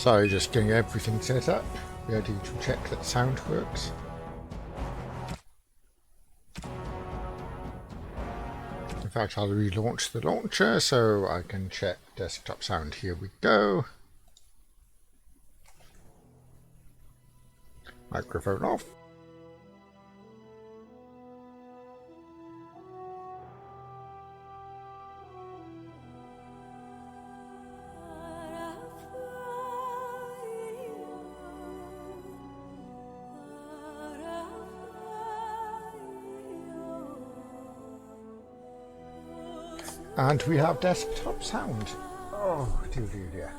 So just getting everything set up, ready to check that sound works. In fact, I'll relaunch the launcher so I can check desktop sound. Here we go. Microphone off. And we have desktop sound. Oh, dear, dear, dear.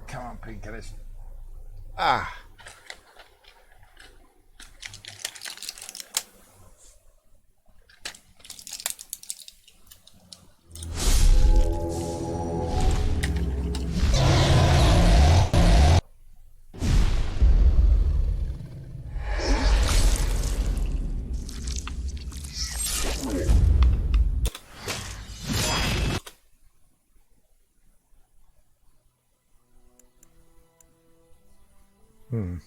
Come on, painkillers. Ah. Hmm.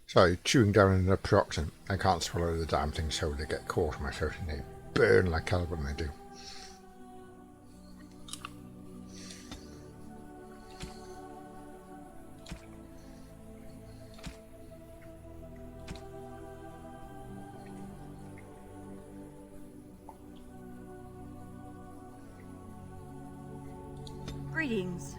Sorry, chewing down an naproxen. I can't swallow the damn thing, so they get caught in my throat and they burn like hell when they do. Greetings.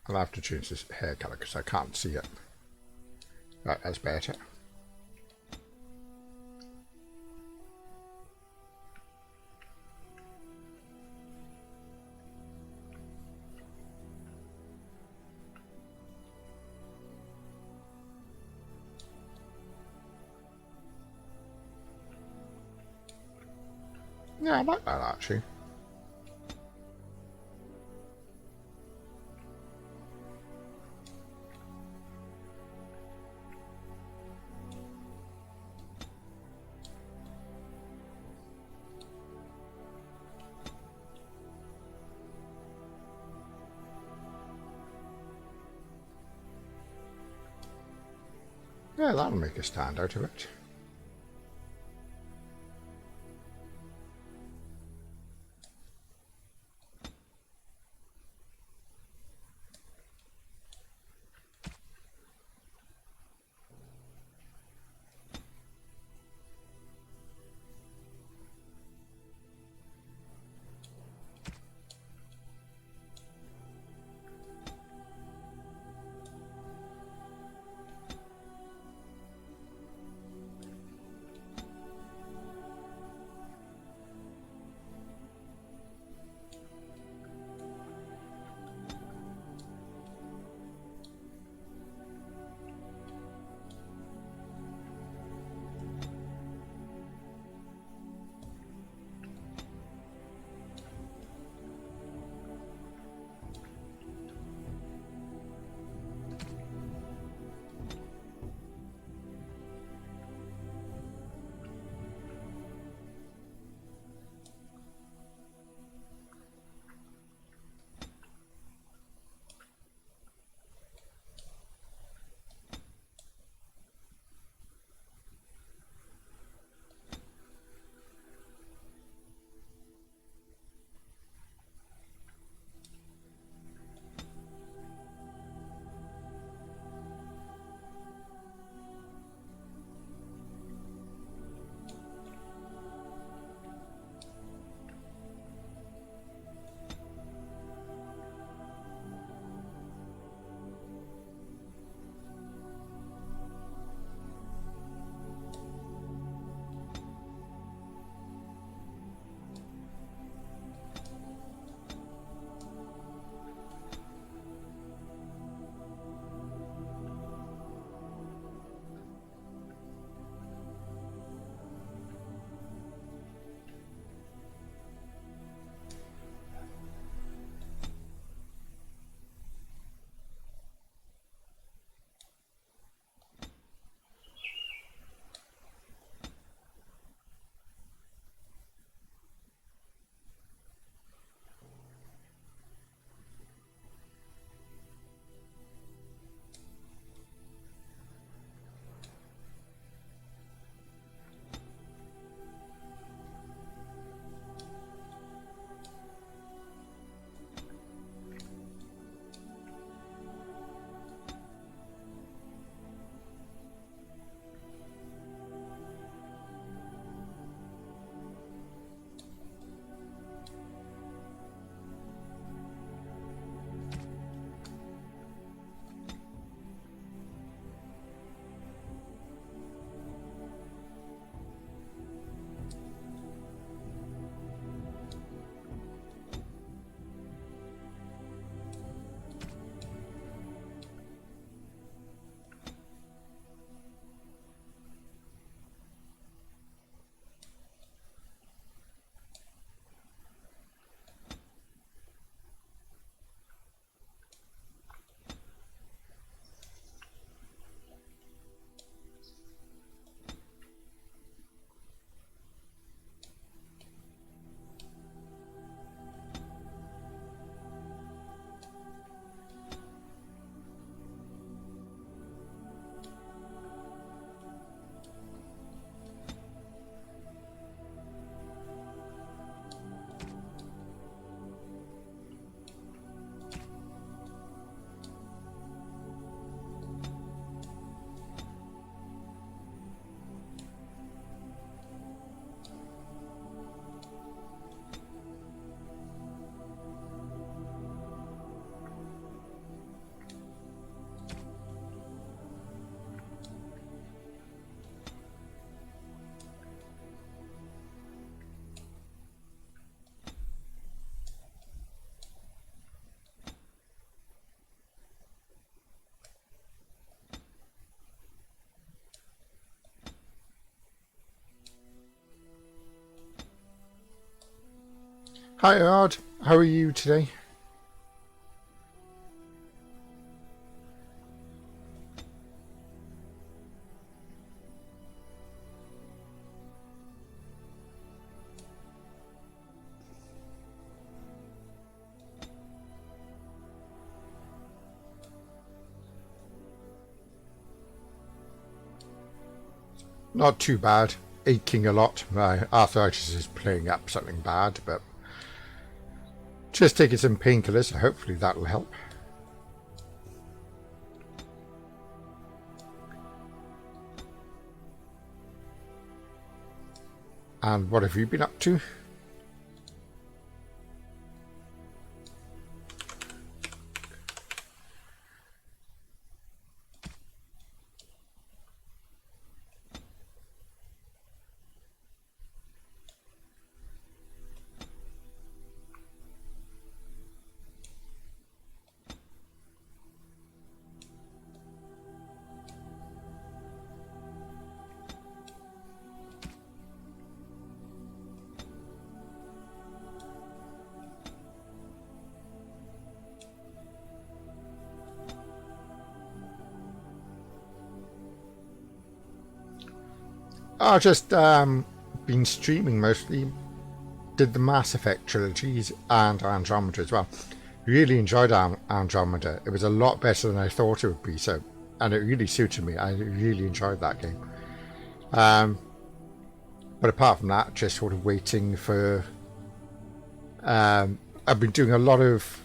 I'll have to change this hair colour because I can't see it. Right, that's better. Yeah, I like that actually. Yeah, that'll make a stand out of it. Hi, Ard. How are you today? Not too bad. Aching a lot. My arthritis is playing up something bad, but just taking some painkillers, so hopefully that'll help. And what have you been up to? Oh, just been streaming mostly. Did the Mass Effect trilogies and Andromeda as well. Really enjoyed Andromeda. It was a lot better than I thought it would be, so, and it really suited me. I really enjoyed that game. But apart from that, just sort of waiting for... I've been doing a lot of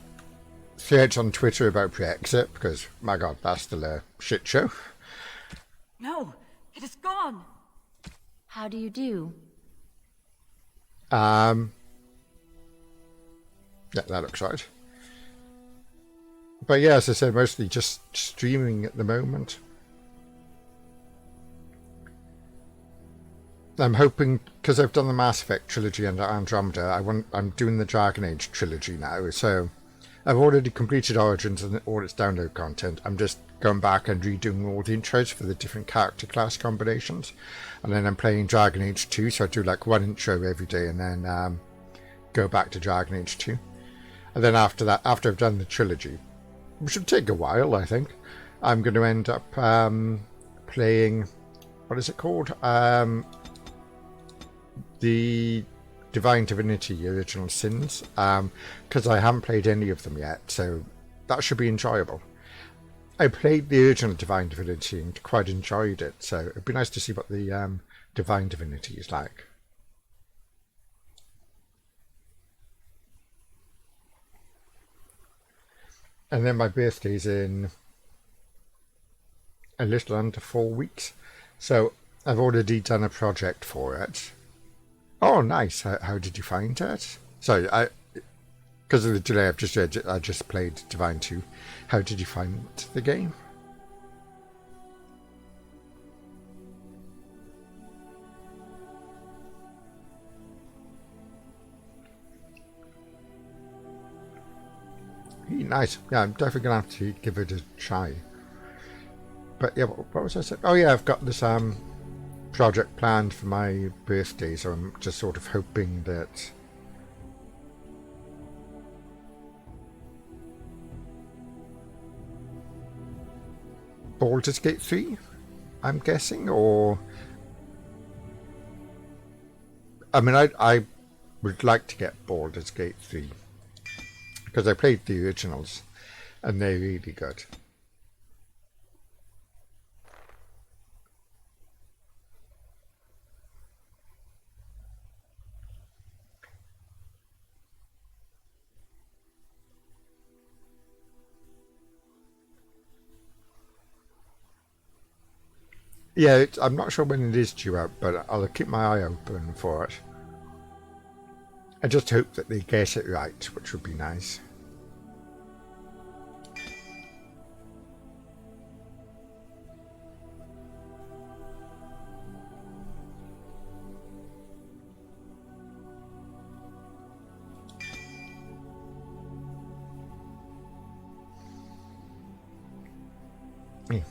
threads on Twitter about Brexit, because, my god, that's still a shit show. No, it is gone. How do you do? Yeah, that looks right. But yeah, as I said, mostly just streaming at the moment. I'm hoping, because I've done the Mass Effect trilogy and Andromeda, I'm doing the Dragon Age trilogy now, so I've already completed Origins and all its download content. I'm just going back and redoing all the intros for the different character class combinations, and then I'm playing Dragon Age 2, so I do like one intro every day and then go back to Dragon Age 2. And then after that, after I've done the trilogy, which should take a while, I think, I'm going to end up playing, what is it called? The Divine Divinity Original Sins, because I haven't played any of them yet, so that should be enjoyable. I played the original Divine Divinity and quite enjoyed it, so it'd be nice to see what the Divine Divinity is like. And then my birthday's in a little under 4 weeks, so I've already done a project for it. Oh, nice. How did you find it? Sorry, because of the delay, I just played Divine 2. How did you find the game? Nice. Yeah, I'm definitely gonna have to give it a try. But yeah, what was I saying? Oh yeah, I've got this project planned for my birthday, so I'm just sort of hoping that Baldur's Gate 3, I'm guessing, or I mean, I would like to get Baldur's Gate 3 because I played the originals and they're really good. Yeah, I'm not sure when it is due out, but I'll keep my eye open for it. I just hope that they get it right, which would be nice. Yeah.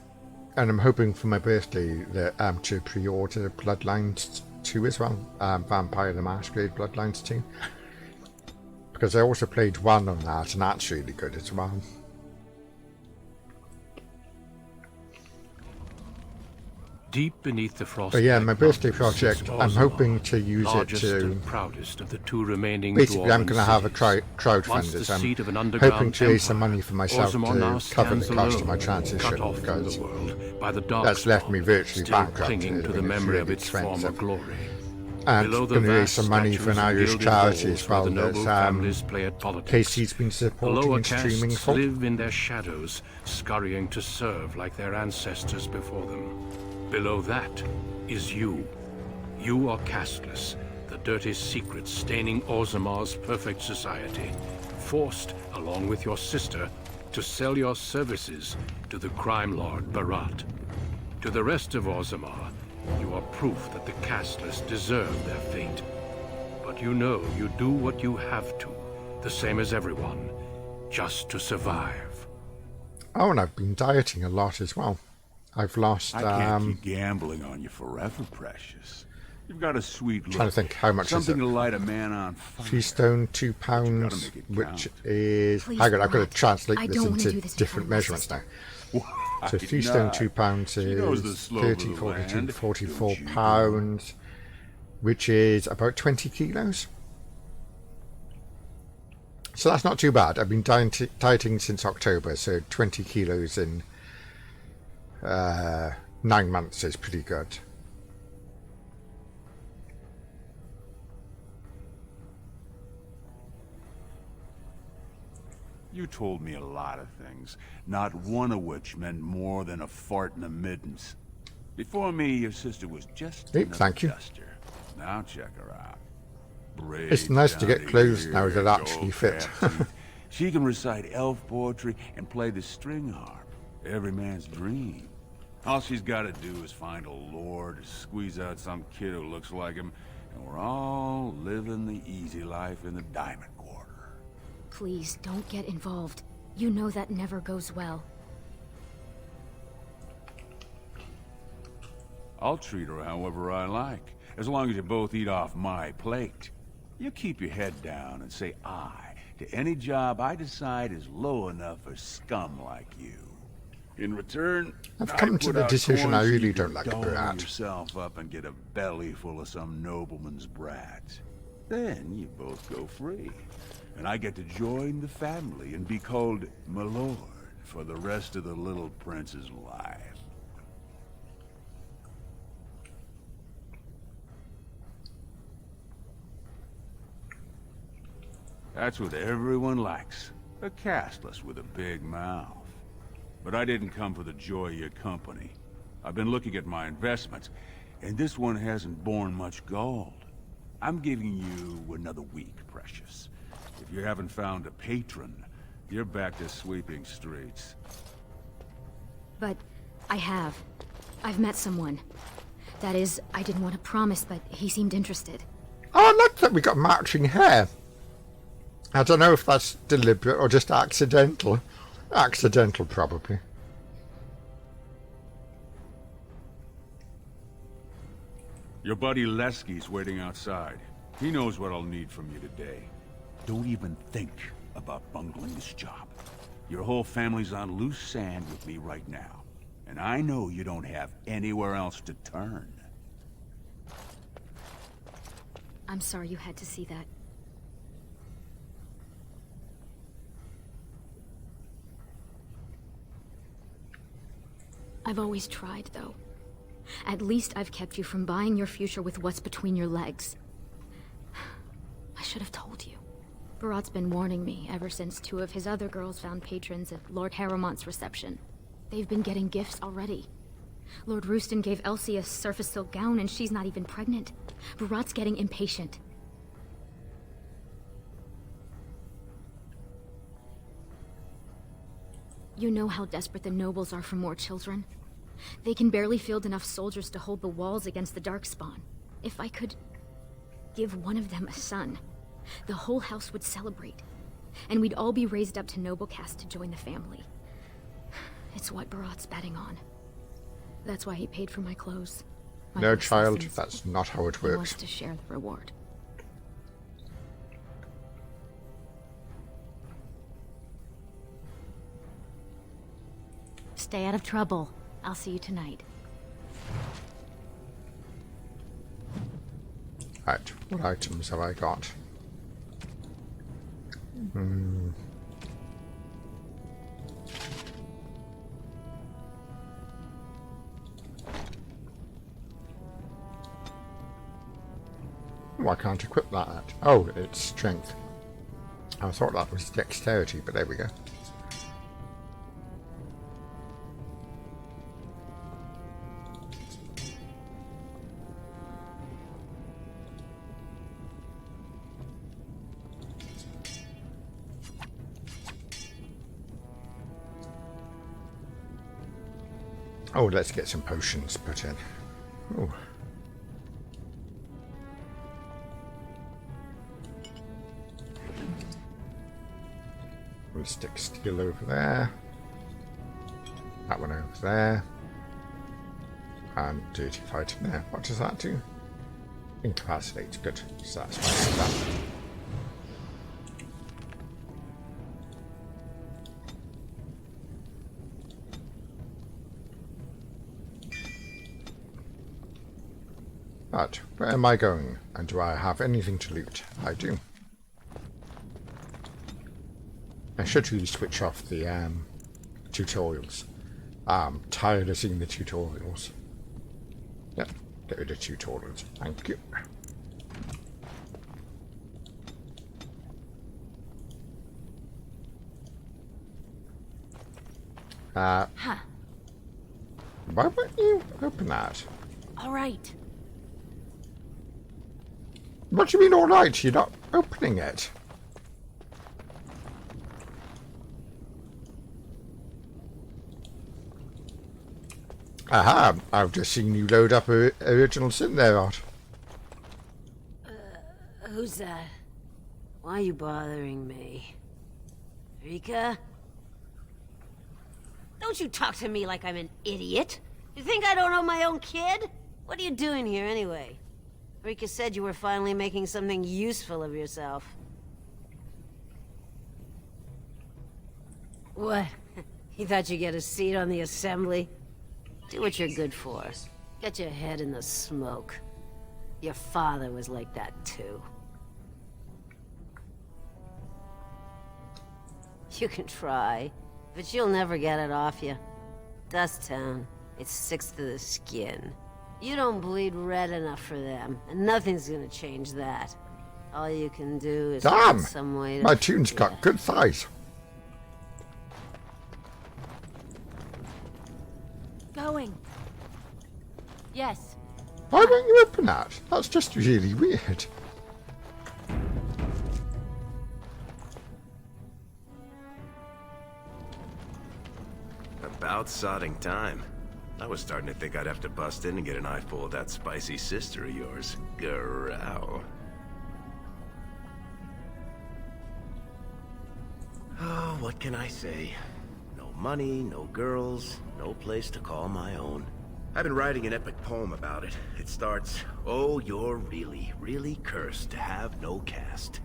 And I'm hoping for my birthday that to pre-order Bloodlines 2 as well. Vampire the Masquerade Bloodlines 2. Because I also played 1 on that, and that's really good as well. Deep beneath the frost. But yeah, my birthday project, I'm hoping to use it to... proudest of the 2 remaining Basically, I'm going to have a Once crowdfund the it. seat of an I'm underground hoping to raise some empire, money for myself Orzammar now to cover the stands cost of my alone, transition, cut off from because the world by the that's left me virtually still bankrupt. clinging to the memory of its former glory. And Below the going to raise vast some money for an statues and Irish gilded charity halls as where well the noble that families play at politics. Casey's been The supporting lower and streaming castes for. live in their shadows, scurrying to serve like their ancestors before them. Below that is you. You are casteless, the dirty secret staining Orzammar's perfect society, forced, along with your sister, to sell your services to the crime lord Barat. To the rest of Orzammar, you are proof that the casteless deserve their fate. But you know you do what you have to, the same as everyone, just to survive. Oh, and I've been dieting a lot as well. I've lost... I can't keep gambling on you forever, Precious. You've got a sweet look. Trying to think how much Something is it? to light a man on fire. 3 stone, £2, make it which count. is... Please, Hang on, I've got to Brad. translate I this don't wanna into do this in different front of my measurements now. Why So 3 stone, not? £2 She knows the is slope of 30, the 42, land, 44 don't you, pounds, which is about 20 kilos. So that's not too bad. I've been dieting since October, so 20 kilos in 9 months is pretty good. You told me a lot of things, not one of which meant more than a fart in the middens. Before me, your sister was just Hey, another thank you. duster. Now check her out. It's nice to get clothes now that actually fit. She can recite elf poetry and play the string harp. Every man's dream. All she's got to do is find a lord, squeeze out some kid who looks like him, and we're all living the easy life in the Diamond Quarter. Please, don't get involved. You know that never goes well. I'll treat her however I like, as long as you both eat off my plate. You keep your head down and say aye to any job I decide is low enough for scum like you. In return, I've come to put the out decision I coins so really you don't can like dole Barat. yourself up and get a belly full of some nobleman's brats. Then you both go free, and I get to join the family and be called my lord for the rest of the little prince's life. That's what everyone likes. A casteless with a big mouth. But I didn't come for the joy of your company. I've been looking at my investments, and this one hasn't borne much gold. I'm giving you another week, Precious. If you haven't found a patron, you're back to sweeping streets. But I have. I've met someone. That is, I didn't want to promise, but he seemed interested. Oh, I like that we got matching hair. I don't know if that's deliberate or just accidental. Accidental, probably. Your buddy Lesky's waiting outside. He knows what I'll need from you today. Don't even think about bungling this job. Your whole family's on loose sand with me right now. And I know you don't have anywhere else to turn. I'm sorry you had to see that. I've always tried, though. At least I've kept you from buying your future with what's between your legs. I should have told you. Barat's been warning me ever since 2 of his other girls found patrons at Lord Harrowmont's reception. They've been getting gifts already. Lord Rooston gave Elsie a surface silk gown and she's not even pregnant. Barat's getting impatient. You know how desperate the nobles are for more children. They can barely field enough soldiers to hold the walls against the Darkspawn. If I could give one of them a son, the whole house would celebrate, and we'd all be raised up to noble caste to join the family. It's what Barat's betting on. That's why he paid for my clothes. My No, child, lessons. that's not how it He wants works. to share the reward. Stay out of trouble. I'll see you tonight. Right, what items have I got? Why can't I equip that? Oh, it's strength. I thought that was dexterity, but there we go. Oh, let's get some potions put in. Oh. We'll stick steel over there. That one over there. And dirty fighting there. What does that do? Incapacitate. Good. So that's why I did that. But where am I going? And do I have anything to loot? I do. I should really switch off the tutorials. I'm tired of seeing the tutorials. Yep, get rid of tutorials. Thank you. Why won't you open that? All right. What do you mean, all right? You're not opening it. Aha! I've just seen you load up original sin there, Art. Who's that? Why are you bothering me? Rika? Don't you talk to me like I'm an idiot. You think I don't know my own kid? What are you doing here anyway? Rika said you were finally making something useful of yourself. What? You thought you'd get a seat on the assembly? Do what you're good for. Get your head in the smoke. Your father was like that too. You can try, but you'll never get it off you. Dust Town, it sticks to the skin. You don't bleed red enough for them, and nothing's gonna change that. All you can do is find some way to... My tune's got good thighs. Going. Yes. Why won't you open that? That's just really weird. About sodding time. I was starting to think I'd have to bust in and get an eyeful of that spicy sister of yours. Growl. Oh, what can I say? No money, no girls, no place to call my own. I've been writing an epic poem about it. It starts, "Oh, you're really, really cursed to have no caste.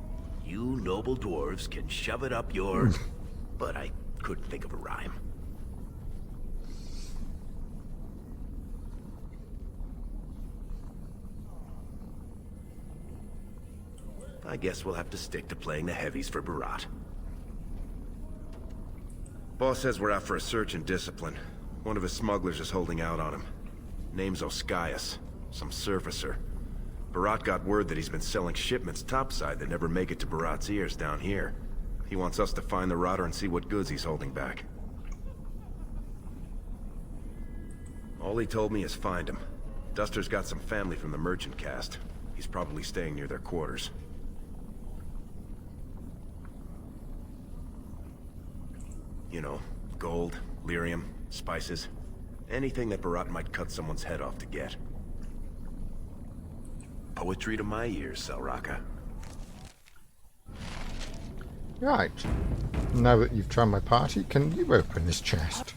You noble dwarves can shove it up your..." But I couldn't think of a rhyme. I guess we'll have to stick to playing the heavies for Barat. Boss says we're out for a search and discipline. One of his smugglers is holding out on him. Name's Oskias, some surfacer. Barat got word that he's been selling shipments topside that never make it to Barat's ears down here. He wants us to find the rotter and see what goods he's holding back. All he told me is find him. Duster's got some family from the merchant caste. He's probably staying near their quarters. You know, gold, lyrium, spices. Anything that Barat might cut someone's head off to get. Poetry to my ears, Selraka. Right. Now that you've joined my party, can you open this chest?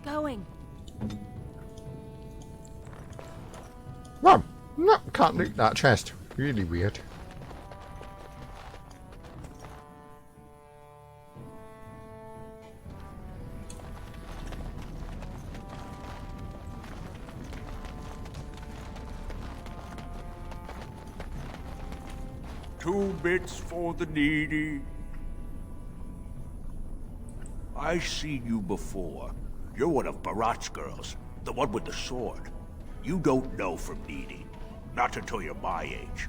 Going. Well, no, can't loot that chest. Really weird. 2 bits for the needy. I seen you before. You're one of Barat's girls, the one with the sword. You don't know from needy. Not until you're my age.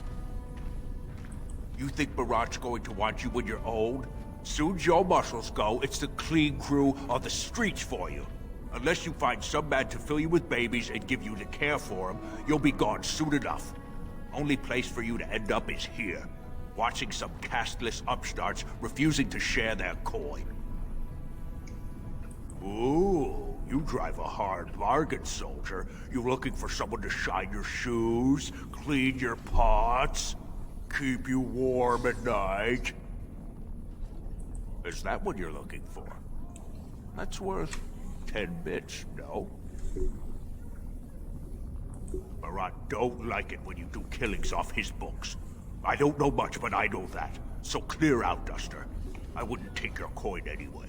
You think Barat's going to want you when you're old? Soon as your muscles go, it's the clean crew on the streets for you. Unless you find some man to fill you with babies and give you the care for them, you'll be gone soon enough. Only place for you to end up is here, watching some casteless upstarts refusing to share their coin. Ooh, you drive a hard bargain, soldier. You looking for someone to shine your shoes, clean your pots, keep you warm at night? Is that what you're looking for? That's worth 10 bits, no? Barat don't like it when you do killings off his books. I don't know much, but I know that. So clear out, Duster. I wouldn't take your coin anyway.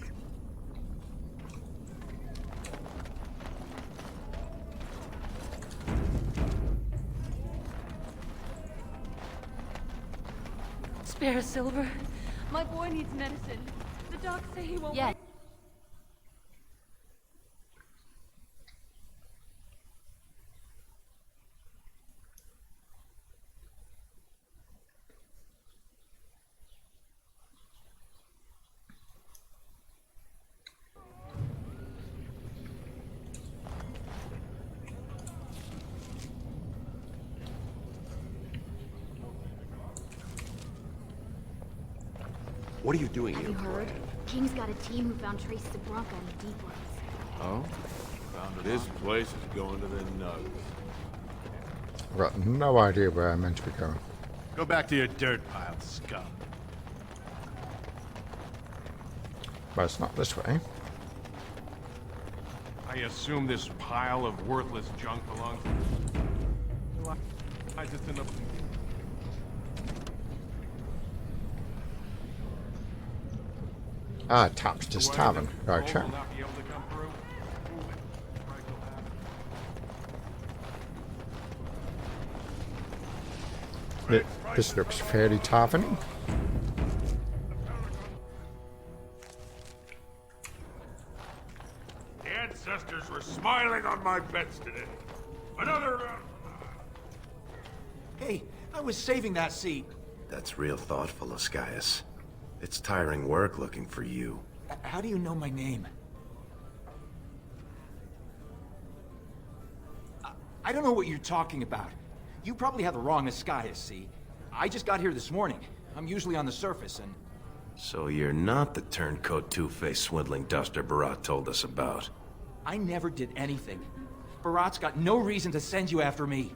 Spare Silver. My boy needs medicine. The docs say he won't. Yeah. What are you doing Have here? you heard? King's got a team who found traces of Bronca in the deep ones. Oh? This place is going to the nugs. I've got no idea where I'm meant to be going. Go back to your dirt pile, scum. But it's not this way. I assume this pile of worthless junk belongs to... I just in the... Ah, Tapster's Tavern. Right, sure. Will not be able to come through. This looks fairly taverny. The ancestors were smiling on my bets today. Another... Hey, I was saving that seat. That's real thoughtful, Ascaius. It's tiring work looking for you. How do you know my name? I don't know what you're talking about. You probably have the wrong Ascaius, see? I just got here this morning. I'm usually on the surface, and... So you're not the turncoat two-faced swindling duster Barat told us about. I never did anything. Barat's got no reason to send you after me.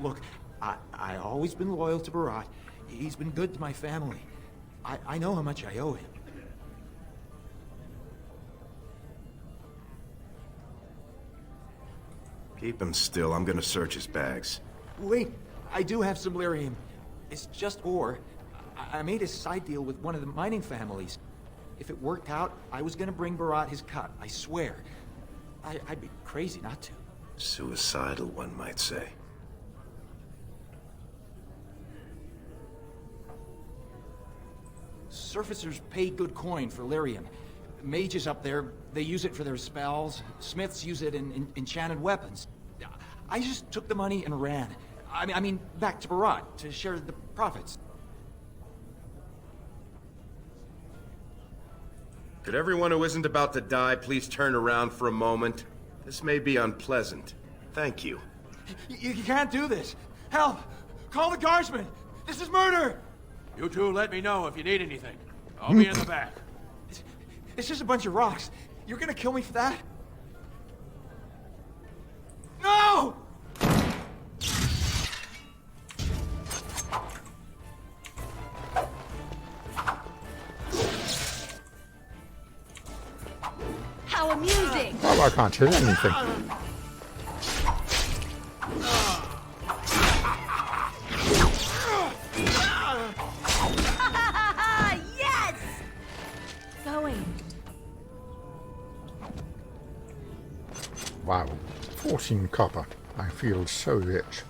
Look, I always been loyal to Barat. He's been good to my family. I know how much I owe him. Keep him still. I'm gonna search his bags. Wait, I do have some lyrium. It's just ore. I made a side deal with one of the mining families. If it worked out, I was gonna bring Barat his cut, I swear. I'd be crazy not to. Suicidal, one might say. Surfacers pay good coin for lyrium. Mages up there, they use it for their spells. Smiths use it in enchanted weapons. I just took the money and ran. I mean, back to Barat to share the profits. Could everyone who isn't about to die please turn around for a moment? This may be unpleasant. Thank you. You can't do this. Help! Call the guardsmen! This is murder! You two let me know if you need anything. I'll be in the back. It's just a bunch of rocks. You're gonna kill me for that? No! How amusing! Oh, I can't hit anything. Yes! Going. Wow, 14 copper. I feel so rich.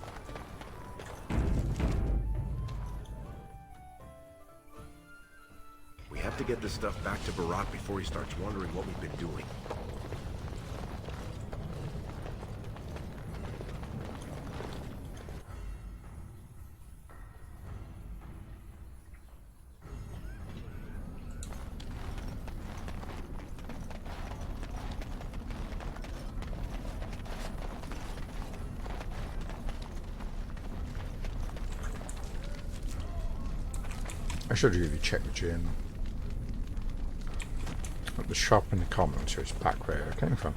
We have to get this stuff back to Barat before he starts wondering what we've been doing. I should really check the gym. At the shop in the commons, so it's back where I came from.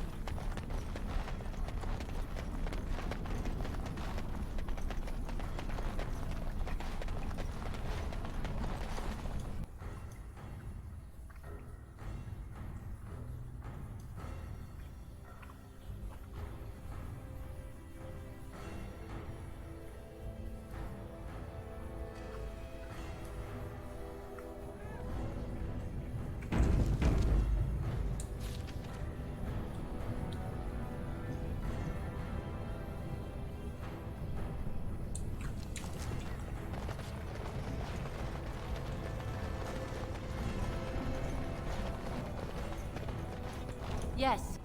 Yes.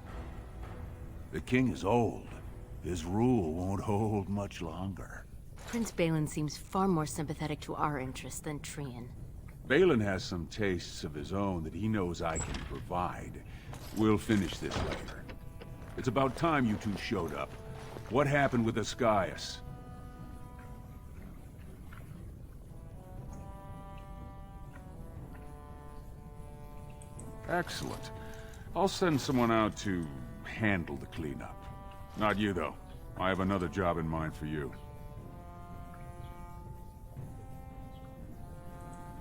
The king is old. His rule won't hold much longer. Prince Balin seems far more sympathetic to our interests than Trian. Balin has some tastes of his own that he knows I can provide. We'll finish this later. It's about time you two showed up. What happened with Ascaius? Excellent. I'll send someone out to handle the cleanup. Not you, though. I have another job in mind for you.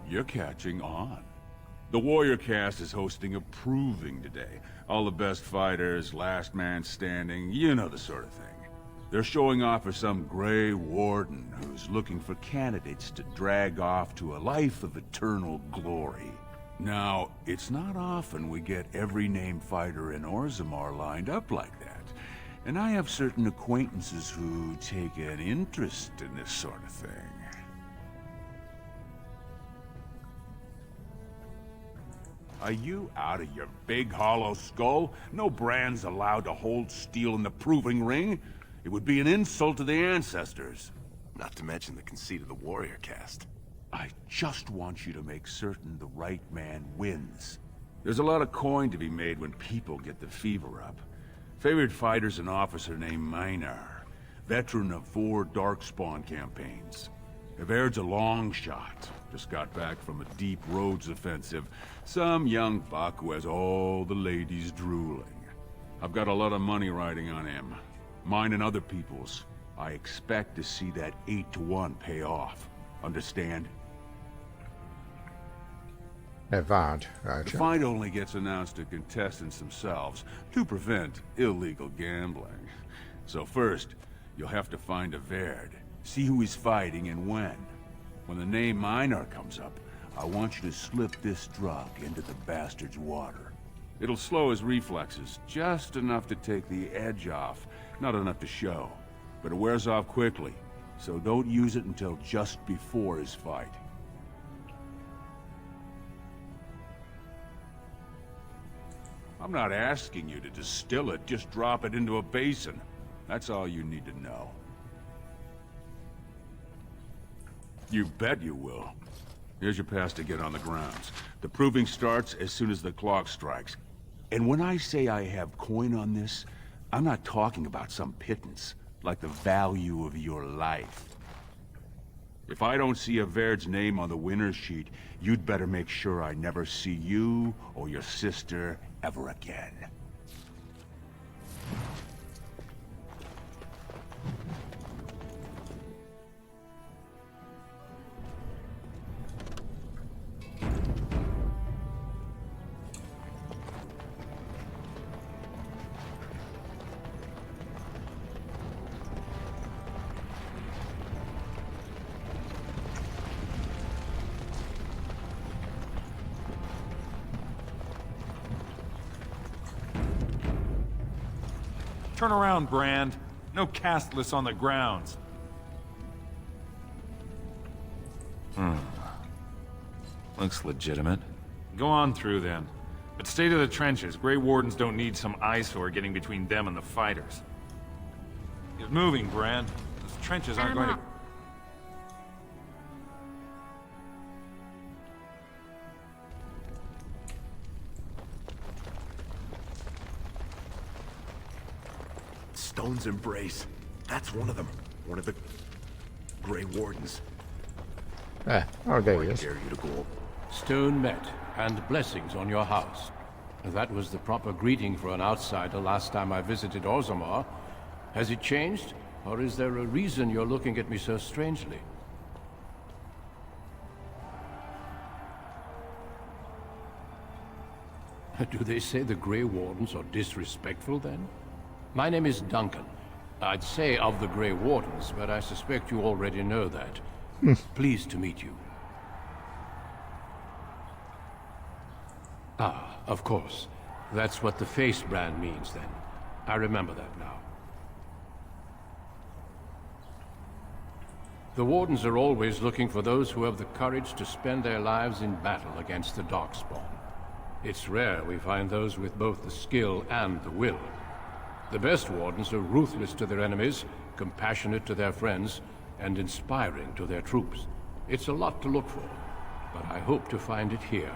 You're catching on. The Warrior Cast is hosting a proving today. All the best fighters, last man standing, you know the sort of thing. They're showing off for some Grey Warden who's looking for candidates to drag off to a life of eternal glory. Now, it's not often we get every named fighter in Orzammar lined up like that. And I have certain acquaintances who take an interest in this sort of thing. Are you out of your big hollow skull? No brand's allowed to hold steel in the proving ring. It would be an insult to the ancestors. Not to mention the conceit of the Warrior Cast. I just want you to make certain the right man wins. There's a lot of coin to be made when people get the fever up. Favorite fighter's an officer named Minar, veteran of 4 Darkspawn campaigns. Everd's a long shot. Just got back from a deep roads offensive. Some young buck who has all the ladies drooling. I've got a lot of money riding on him. Mine and other people's. I expect to see that 8-to-1 pay off. Understand? Evad, The Roger. fight only gets announced to contestants themselves to prevent illegal gambling. So first, you'll have to find Everd. See who he's fighting and when. When the name Minar comes up, I want you to slip this drug into the bastard's water. It'll slow his reflexes, just enough to take the edge off, not enough to show. But it wears off quickly, so don't use it until just before his fight. I'm not asking you to distill it, just drop it into a basin. That's all you need to know. You bet you will. Here's your pass to get on the grounds. The proving starts as soon as the clock strikes. And when I say I have coin on this, I'm not talking about some pittance, like the value of your life. If I don't see Everd's name on the winner's sheet, you'd better make sure I never see you or your sister ever again. Turn around, Brand. No castless on the grounds. Looks legitimate. Go on through then. But stay to the trenches. Grey Wardens don't need some eyesore getting between them and the fighters. Get moving, Brand. Those trenches aren't going to... Stone's Embrace. That's one of them. One of the Grey Wardens. Oh, there he I is. dare you to go. Stone met, and blessings on your house. That was the proper greeting for an outsider last time I visited Orzammar. Has it changed? Or is there a reason you're looking at me so strangely? Do they say the Grey Wardens are disrespectful, then? My name is Duncan. I'd say of the Grey Wardens, but I suspect you already know that. Pleased to meet you. Ah, of course. That's what the face brand means, then. I remember that now. The Wardens are always looking for those who have the courage to spend their lives in battle against the Darkspawn. It's rare we find those with both the skill and the will. The best Wardens are ruthless to their enemies, compassionate to their friends, and inspiring to their troops. It's a lot to look for, but I hope to find it here.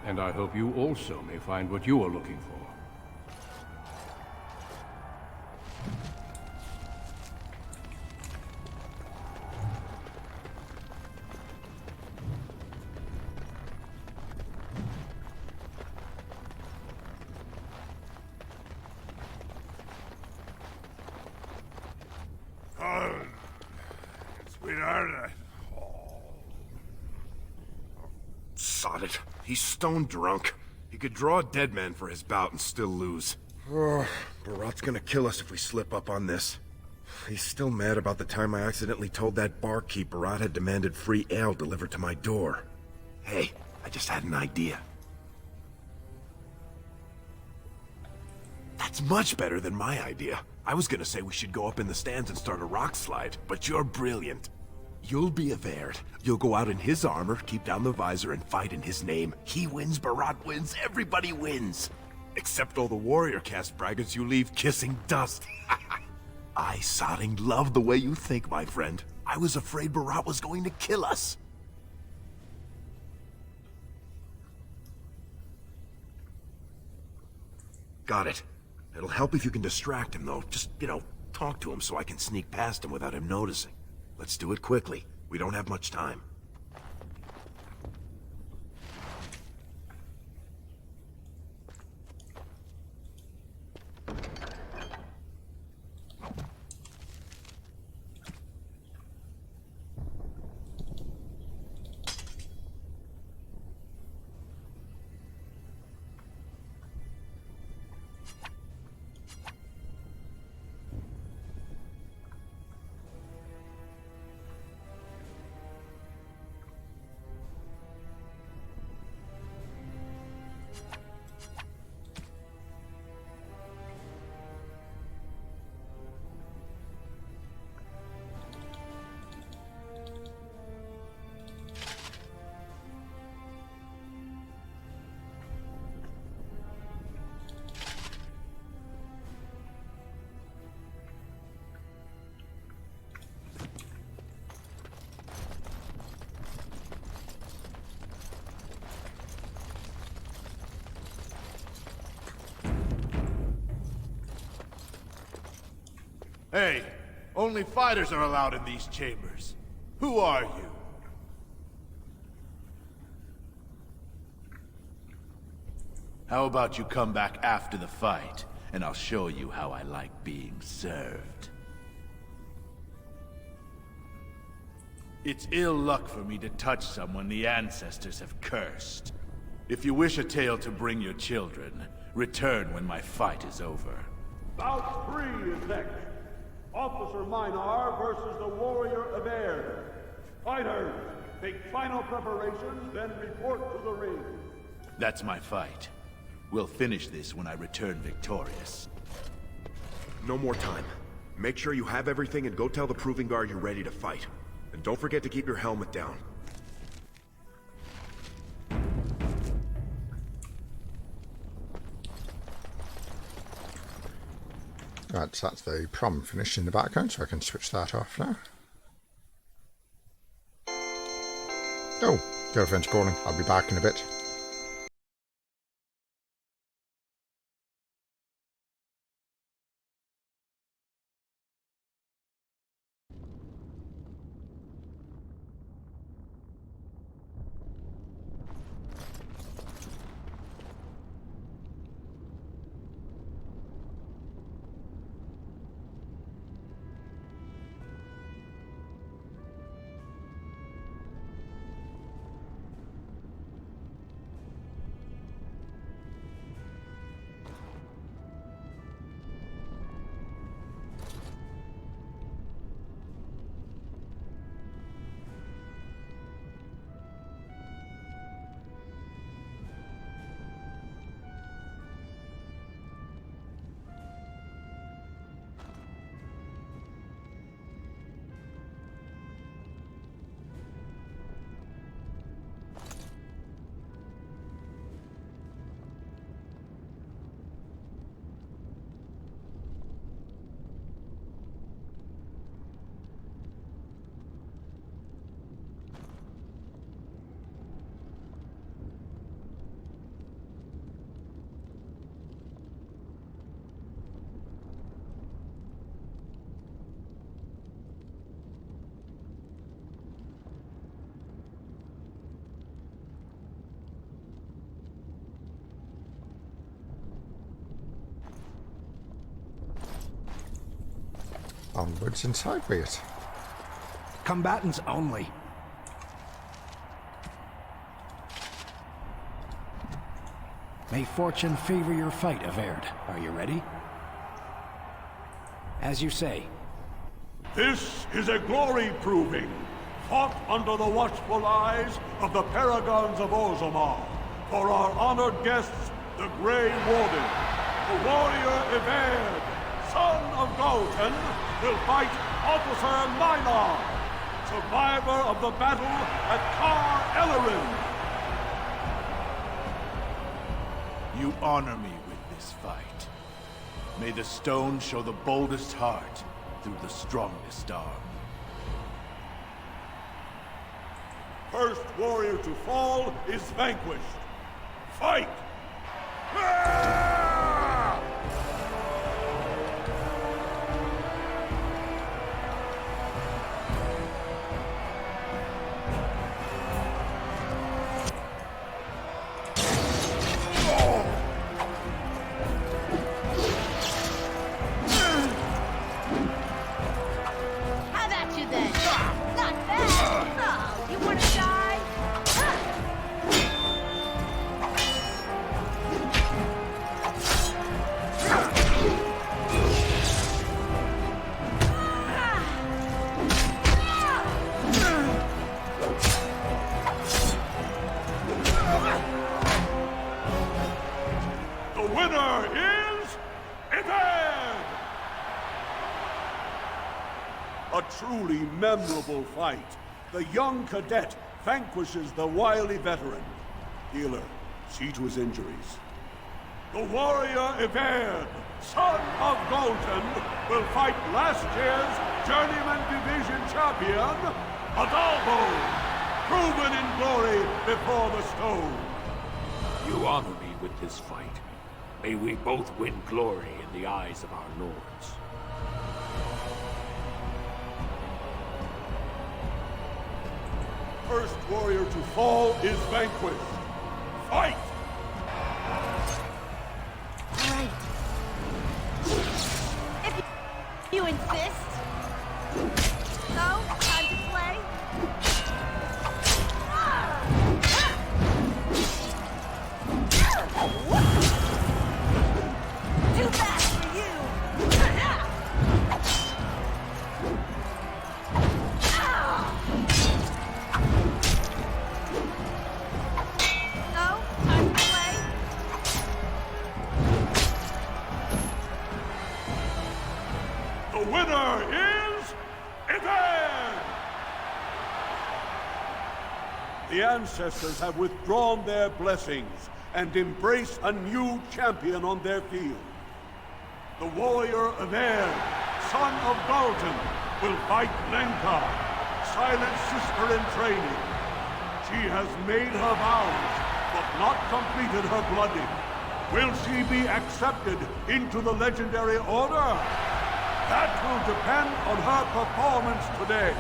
And I hope you also may find what you are looking for. Sweetheart, sod it. He's stone drunk. He could draw a dead man for his bout and still lose. Barat's gonna kill us if we slip up on this. He's still mad about the time I accidentally told that barkeep Barat had demanded free ale delivered to my door. Hey, I just had an idea. That's much better than my idea. I was gonna say we should go up in the stands and start a rock slide, but you're brilliant. You'll be a Verd. You'll go out in his armor, keep down the visor, and fight in his name. He wins, Barat wins, everybody wins. Except all the warrior caste braggarts you leave kissing dust. I sodding love the way you think, my friend. I was afraid Barat was going to kill us. Got it. It'll help if you can distract him, though. Just, talk to him so I can sneak past him without him noticing. Let's do it quickly. We don't have much time. Hey, only fighters are allowed in these chambers. Who are you? How about you come back after the fight, and I'll show you how I like being served. It's ill luck for me to touch someone the ancestors have cursed. If you wish a tale to bring your children, return when my fight is over. Bout 3 is next. Officer Minar versus the Warrior of Air. Fighters, make final preparations, then report to the ring. That's my fight. We'll finish this when I return victorious. no more time. Make sure you have everything and go tell the Proving Guard you're ready to fight. And don't forget to keep your helmet down. Right, so that's the prom finished in the background, so I can switch that off now. Oh, girlfriend's calling. I'll be back in a bit. Onwards and sideways. Combatants only. May fortune favor your fight, Averd. Are you ready? As you say. This is a glory proving, fought under the watchful eyes of the paragons of Orzammar, for our honored guests, the Grey Warden, the warrior Averd, son of Galton, will fight Officer Minar, survivor of the battle at Kar Ellerin. You honor me with this fight. May the stone show the boldest heart through the strongest arm. First warrior to fall is vanquished. Fight! Have at you then. Not bad. Oh, you want to die? The winner is Averd! A truly memorable fight. The young cadet vanquishes the wily veteran. Healer, see to his injuries. The warrior Averd, son of Galton, will fight last year's Journeyman Division champion, Adalbo, proven in glory before the stone. You honor me with this fight. May we both win glory in the eyes of our lords. First warrior to fall is vanquished. Fight! All right. If you insist. So, time to play. Too fast for you. So, time to play. winner is... Evade! The ancestors have withdrawn their blessings and embrace a new champion on their field. The warrior Evade, son of Dalton, will fight Lenka, Silent sister in training. She has made her vows, but not completed her blooding. Will she be accepted into the legendary order? That will depend on her performance today.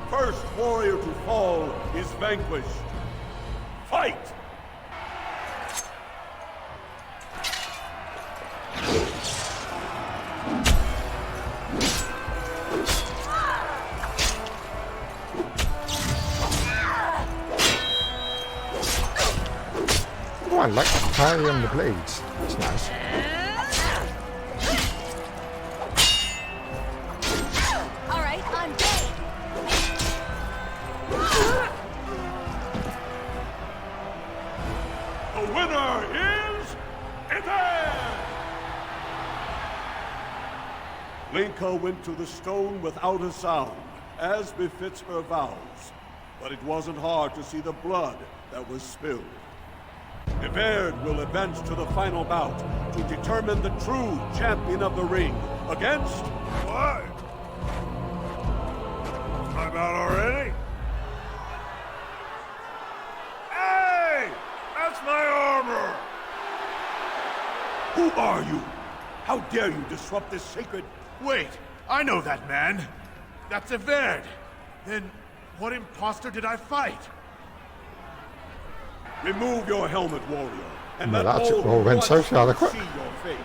First warrior to fall is vanquished. Fight! Oh, I like the parry on the blades. That's nice. All right, I'm game. The winner is... Evade! Lenka went to the stone without a sound, as befits her vows. But it wasn't hard to see the blood that was spilled. Evade will advance to the final bout to determine the true champion of the ring against... What? I'm out already? Hey! That's my armor! Who are you? How dare you disrupt this sacred... Wait, I know that man. That's Evade. Then what imposter did I fight? Remove your helmet, warrior, and No, let that's all it. who All went watch so far, quick. see your face.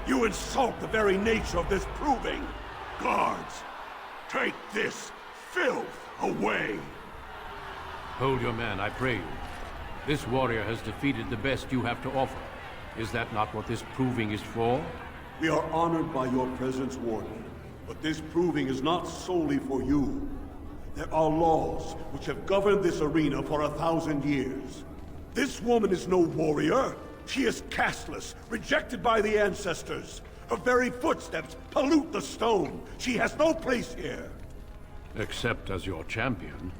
You insult the very nature of this proving. Guards, take this filth away. Hold your man, I pray you. This warrior has defeated the best you have to offer. Is that not what this proving is for? We are honored by your presence, Warden. But this proving is not solely for you. There are laws which have governed this arena for 1,000 years. This woman is no warrior. She is casteless, rejected by the ancestors. Her very footsteps pollute the stone. She has no place here. Except as your champion.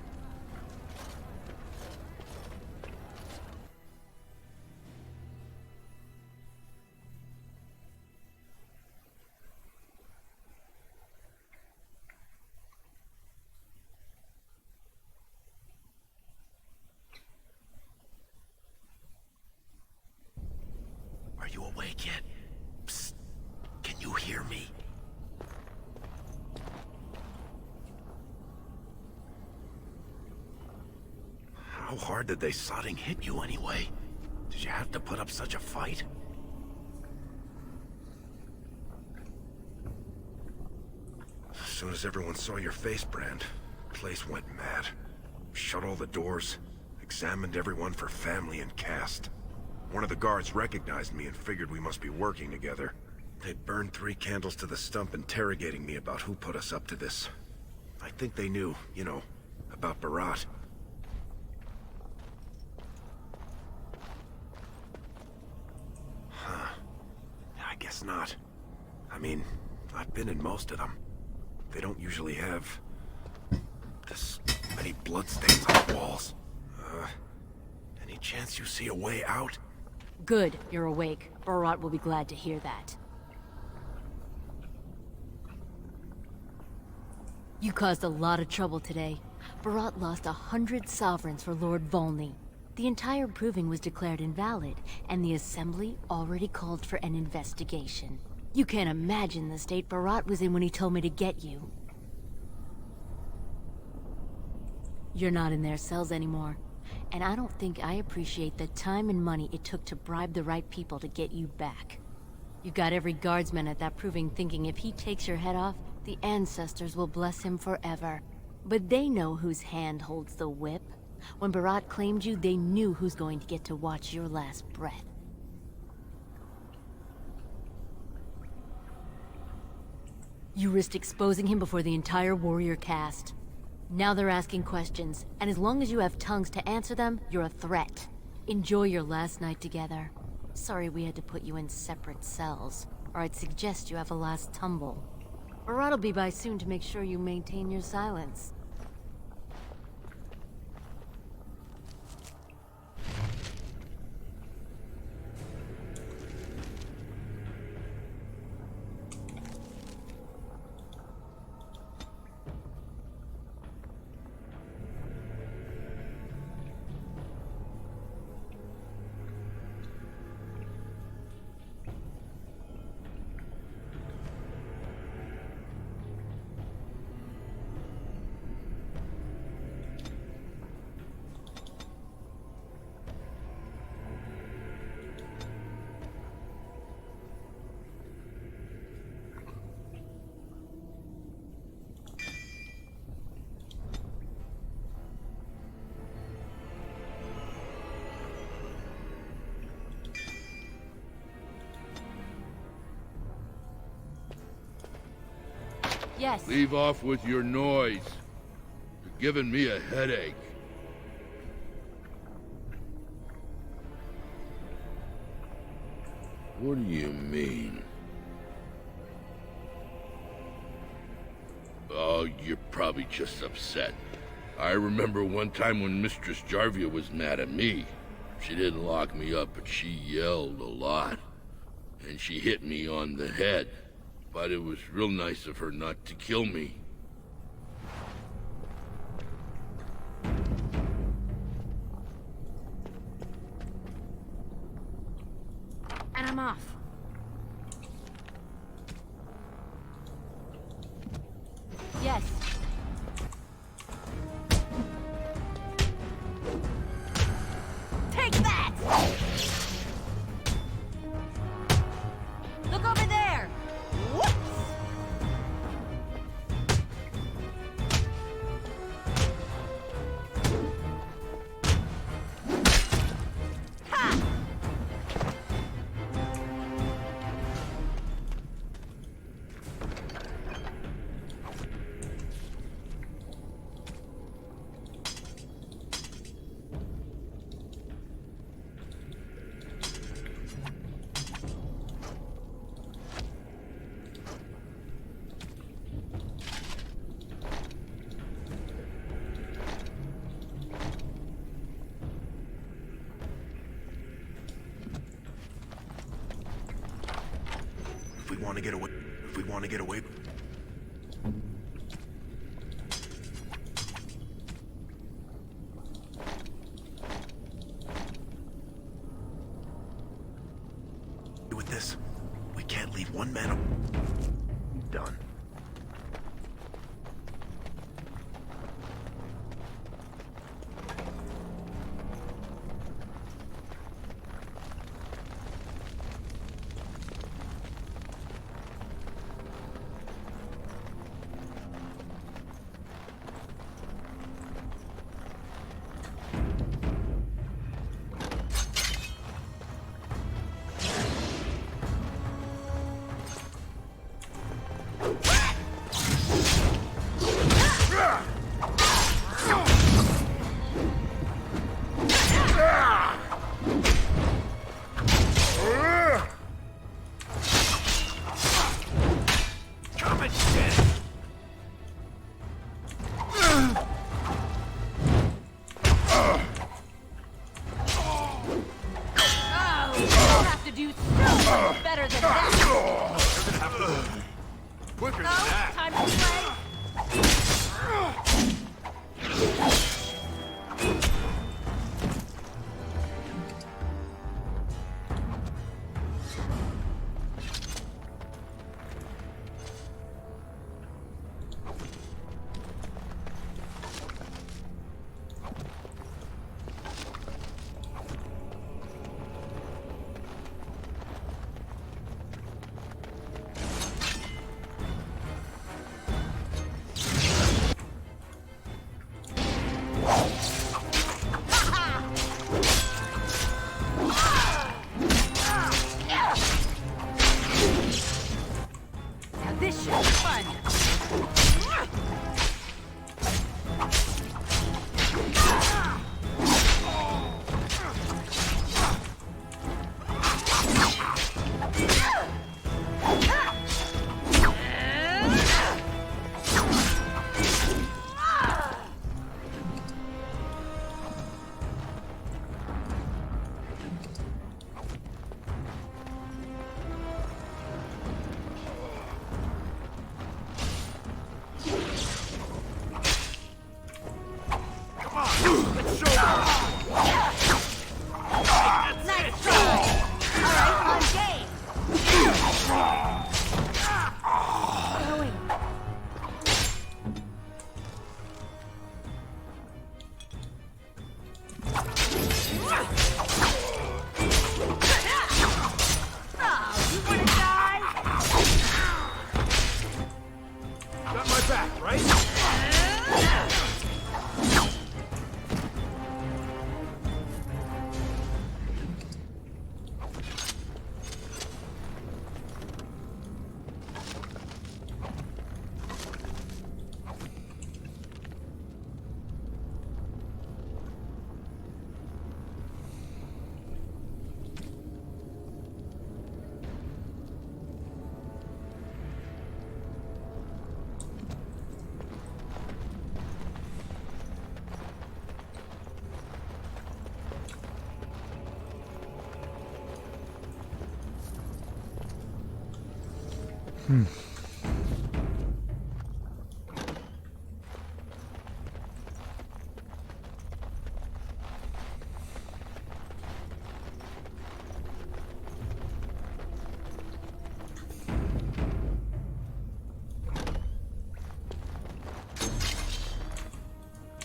Are you awake yet? Psst. Can you hear me? How hard did they sodding hit you anyway? Did you have to put up such a fight? As soon as everyone saw your face, Brand, the place went mad. Shut all the doors, examined everyone for family and caste. One of the guards recognized me and figured we must be working together. They burned 3 candles to the stump interrogating me about who put us up to this. I think they knew, you know, about Barat. Huh. I guess not. I mean, I've been in most of them. They don't usually have this many bloodstains on the walls. Any chance you see a way out? Good, you're awake. Barat will be glad to hear that. You caused a lot of trouble today. Barat lost 100 sovereigns for Lord Volney. The entire proving was declared invalid, and the Assembly already called for an investigation. You can't imagine the state Barat was in when he told me to get you. You're not in their cells anymore, and I don't think I appreciate the time and money it took to bribe the right people to get you back. You got every guardsman at that proving thinking if he takes your head off, the ancestors will bless him forever. But they know whose hand holds the whip. When Barat claimed you, they knew who's going to get to watch your last breath. You risked exposing him before the entire warrior caste. Now they're asking questions, and as long as you have tongues to answer them, you're a threat. Enjoy your last night together. Sorry we had to put you in separate cells, or I'd suggest you have a last tumble. Barat'll be by soon to make sure you maintain your silence. Yes. Leave off with your noise. You're giving me a headache. What do you mean? Oh, you're probably just upset. I remember one time when Mistress Jarvia was mad at me. She didn't lock me up, but she yelled a lot. And she hit me on the head. But it was real nice of her not to kill me. And I'm off. Yes. Take that! Look over there! Whoops! Ha! If we want to get away. With this, we can't leave one man. Done. Better than that! Quicker than Oh, that! time to play!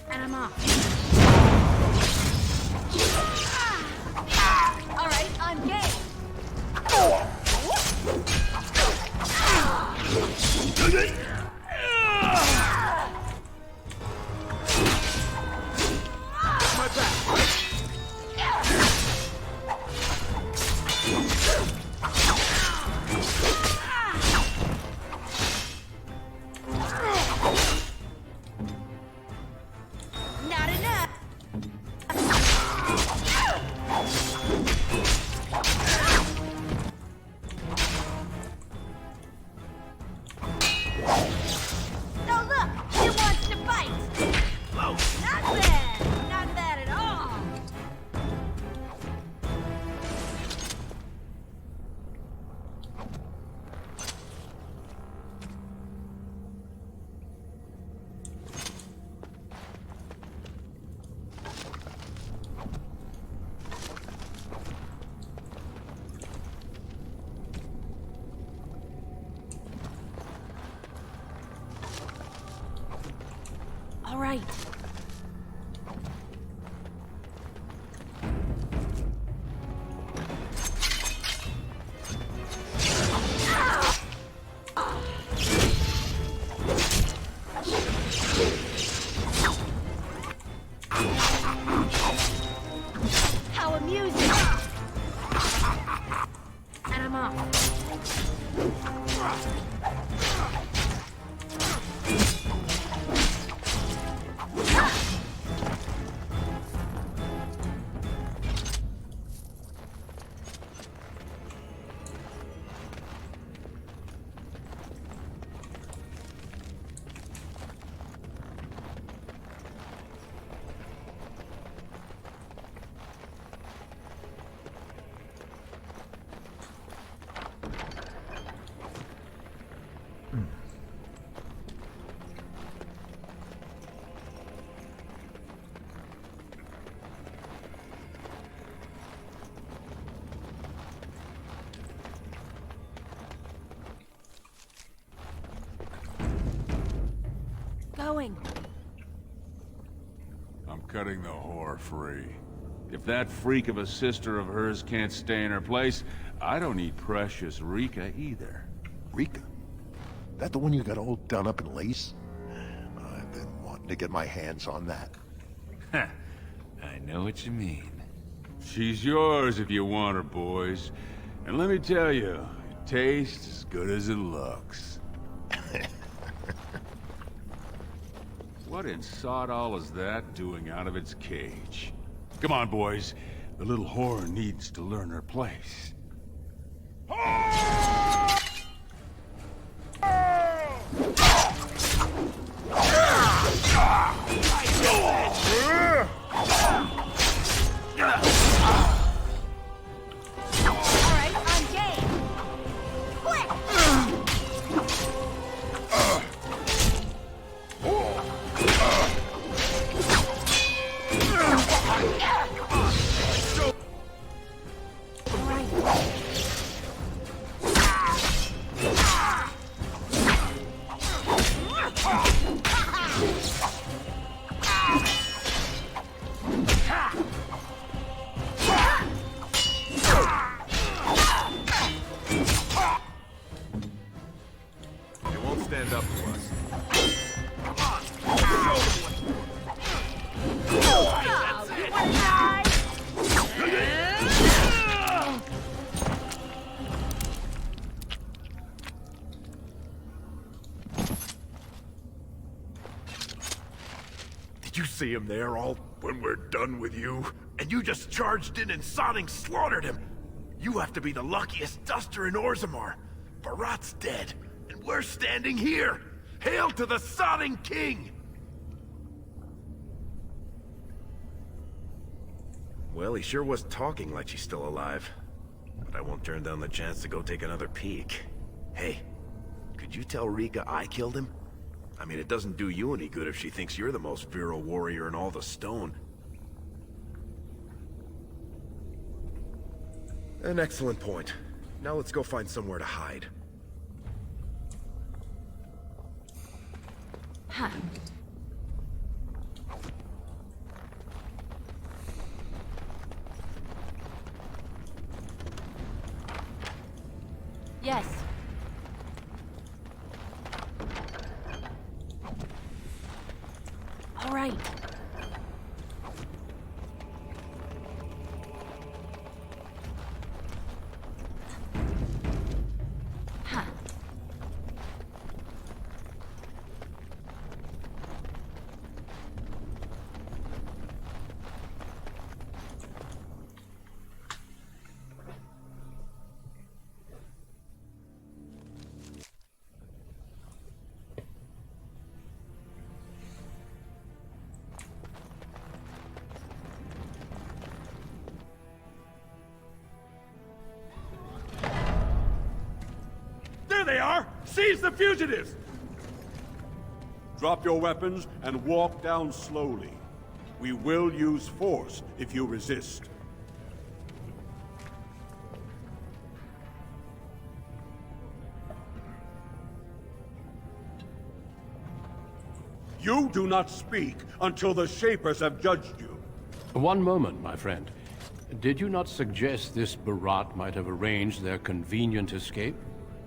And I'm off. All right, I'm game. My back, right? Not enough. Oh look, he wants to fight. Not bad, not bad at all. All right. How amusing. And I'm off. Going. I'm cutting the whore free. If that freak of a sister of hers can't stay in her place, I don't need precious Rika either. Rika? That the one you got all done up in lace? I've been wanting to get my hands on that. I know what you mean. She's yours if you want her, boys. And let me tell you, it tastes as good as it looks. What in sod all is that doing out of its cage? Come on, boys. The little whore needs to learn her place. Alright, I'm game. Quick! They won't stand up to us. Did you see him there all when we're done with you? And you just charged in and sodding slaughtered him! You have to be the luckiest duster in Orzammar. Barat's dead, and we're standing here! Hail to the sodding king! Well, he sure was talking like she's still alive. But I won't turn down the chance to go take another peek. Hey, could you tell Rika I killed him? I mean, it doesn't do you any good if she thinks you're the most virile warrior in all the stone. An excellent point. Now let's go find somewhere to hide. Huh. Yes. All right. Huh. There they are! Seize the fugitives! Drop your weapons and walk down slowly. We will use force if you resist. You do not speak until the Shapers have judged you. One moment, my friend. Did you not suggest this Barat might have arranged their convenient escape?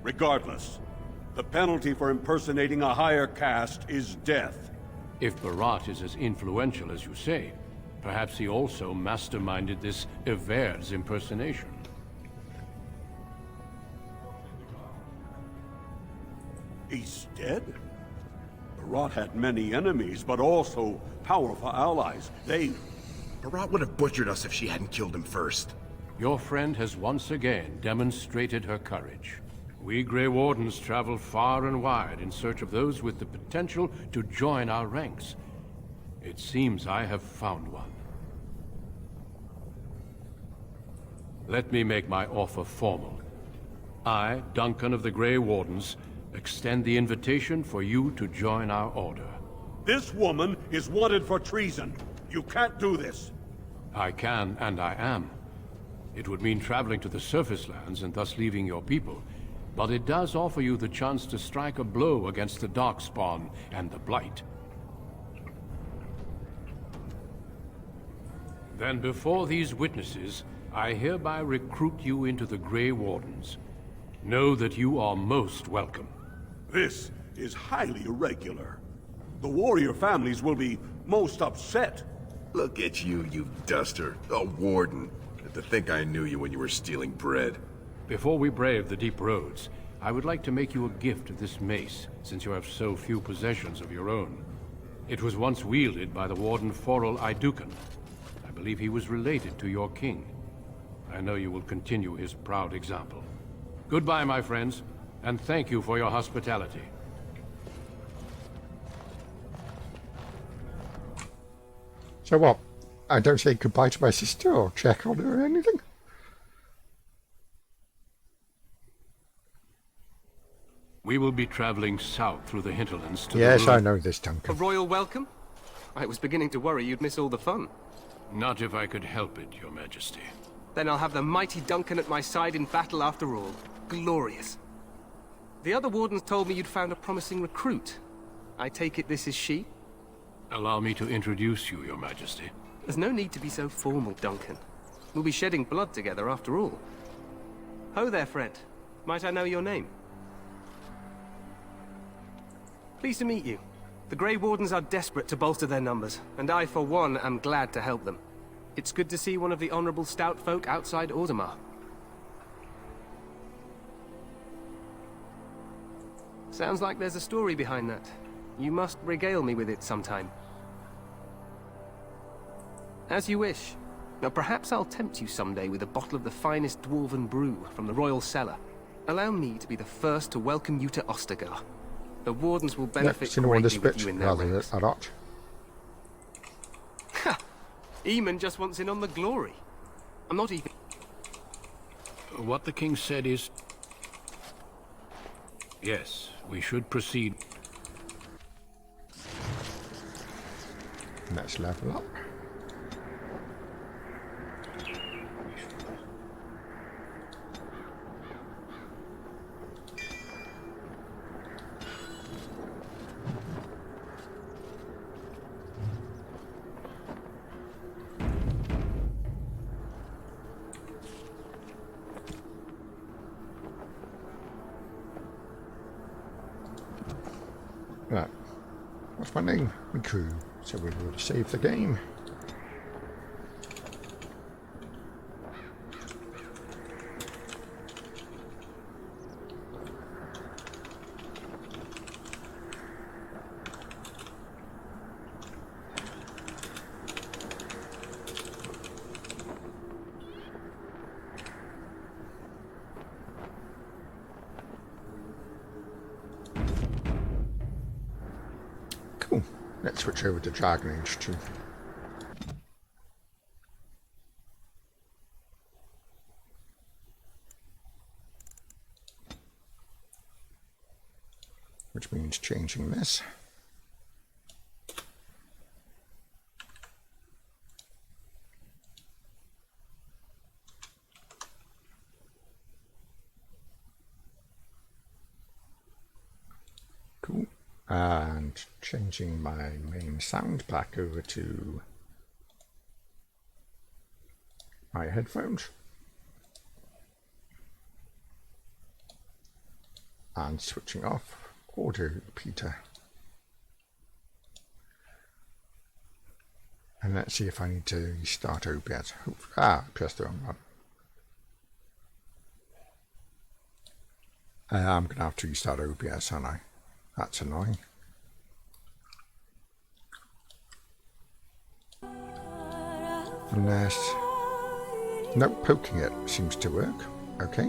Regardless, the penalty for impersonating a higher caste is death. If Barat is as influential as you say, perhaps he also masterminded this Ever's impersonation. He's dead? Barat had many enemies, but also powerful allies. Barat would have butchered us if she hadn't killed him first. Your friend has once again demonstrated her courage. We Grey Wardens travel far and wide in search of those with the potential to join our ranks. It seems I have found one. Let me make my offer formal. I, Duncan of the Grey Wardens, extend the invitation for you to join our order. This woman is wanted for treason. You can't do this. I can, and I am. It would mean traveling to the surface lands and thus leaving your people, but it does offer you the chance to strike a blow against the Darkspawn and the Blight. Then before these witnesses, I hereby recruit you into the Grey Wardens. Know that you are most welcome. This is highly irregular. The warrior families will be most upset. Look at you, you duster. A warden. To think I knew you when you were stealing bread. Before we brave the deep roads, I would like to make you a gift of this mace, since you have so few possessions of your own. It was once wielded by the Warden Forel Idukan. I believe he was related to your king. I know you will continue his proud example. Goodbye, my friends, and thank you for your hospitality. So what? I don't say goodbye to my sister or check on her or anything? We will be traveling south through the hinterlands to Yes, the I know this, Duncan. A royal welcome? I was beginning to worry you'd miss all the fun. Not if I could help it, Your Majesty. Then I'll have the mighty Duncan at my side in battle after all. Glorious. The other wardens told me you'd found a promising recruit. I take it this is she? Allow me to introduce you, Your Majesty. There's no need to be so formal, Duncan. We'll be shedding blood together after all. Ho there, friend. Might I know your name? Pleased to meet you. The Grey Wardens are desperate to bolster their numbers, and I, for one, am glad to help them. It's good to see one of the honorable stout folk outside Audemars. Sounds like there's a story behind that. You must regale me with it sometime. As you wish. Now perhaps I'll tempt you someday with a bottle of the finest dwarven brew from the royal cellar. Allow me to be the first to welcome you to Ostagar. The Wardens will benefit greatly with you in their ranks. Ha! Eamon just wants in on the glory. I'm not even... What the king said is... Yes, we should proceed. Let's level up. Right, what's my name? Miku. So we will save the game. Cool. Let's switch over to Dragon Age 2. Which means changing this. Cool. And changing my main sound back over to my headphones. And switching off audio repeater. And let's see if I need to restart OBS. Press the wrong one. I'm going to have to restart OBS, aren't I? That's annoying. Unless... no, poking it seems to work. Okay.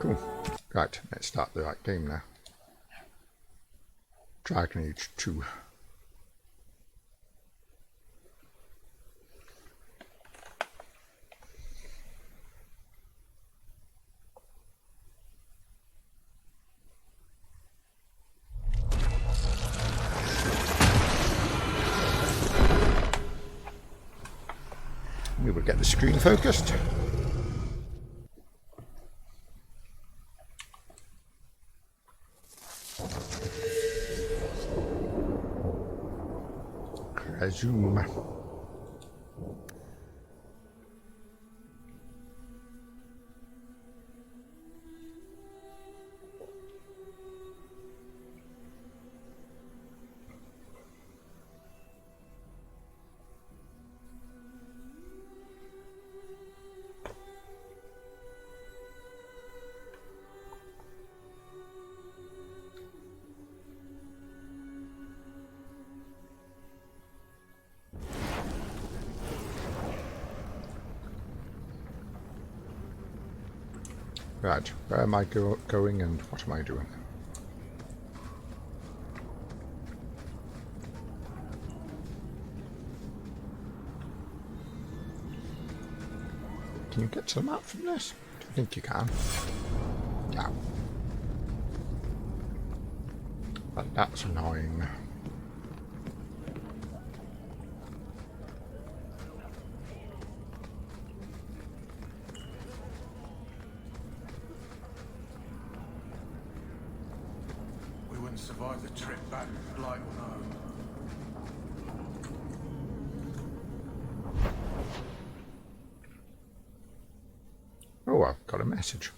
Cool. Right, let's start the right game now. Dragon Age 2. We will get the screen focused. Resume. Right, where am I going and what am I doing? Can you get to the map from this? I don't think you can. No. But that's annoying. We wouldn't survive the trip back, like no. Oh, I've got a message.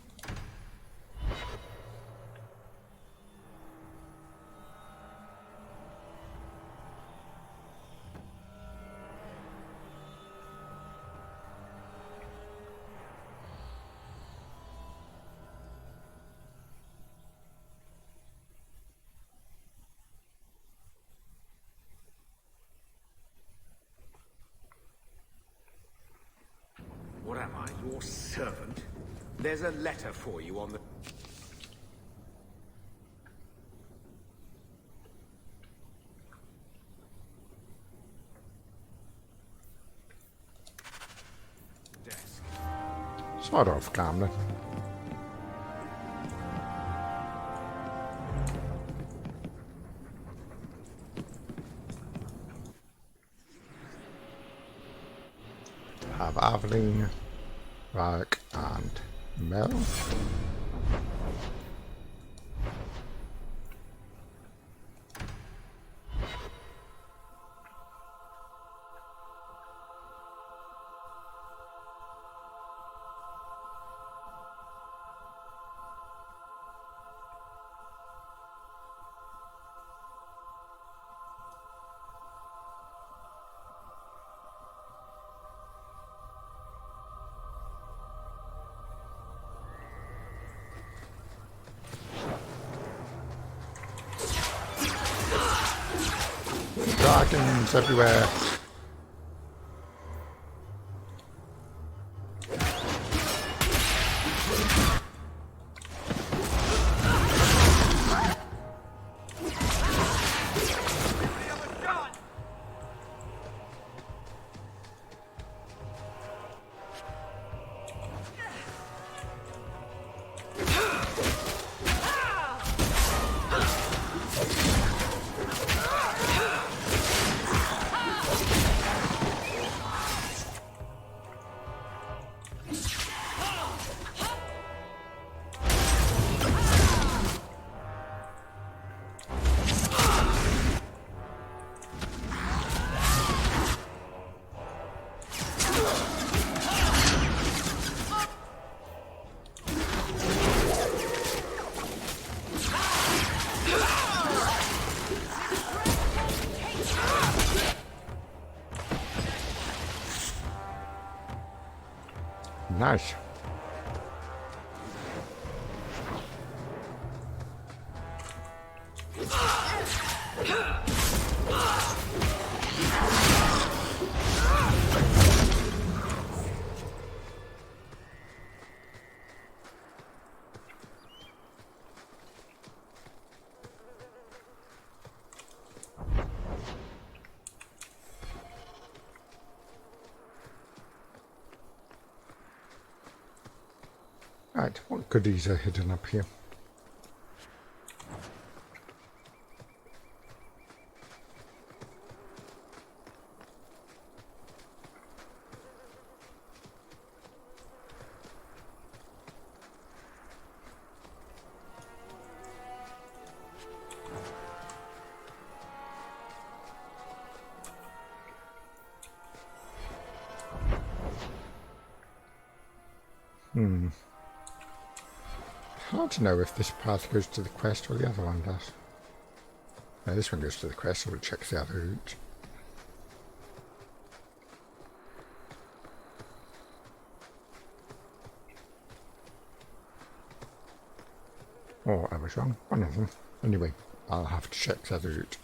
What am I, your servant? There's a letter for you on the... desk. Sort of calmly. Have Aveline, Rag, and Mel. Dragons everywhere. Nice. Right, what goodies are hidden up here? Hard to know if this path goes to the quest or the other one does. No, this one goes to the quest, so we'll check the other route. Oh, I was wrong. One of them. Anyway, I'll have to check the other route.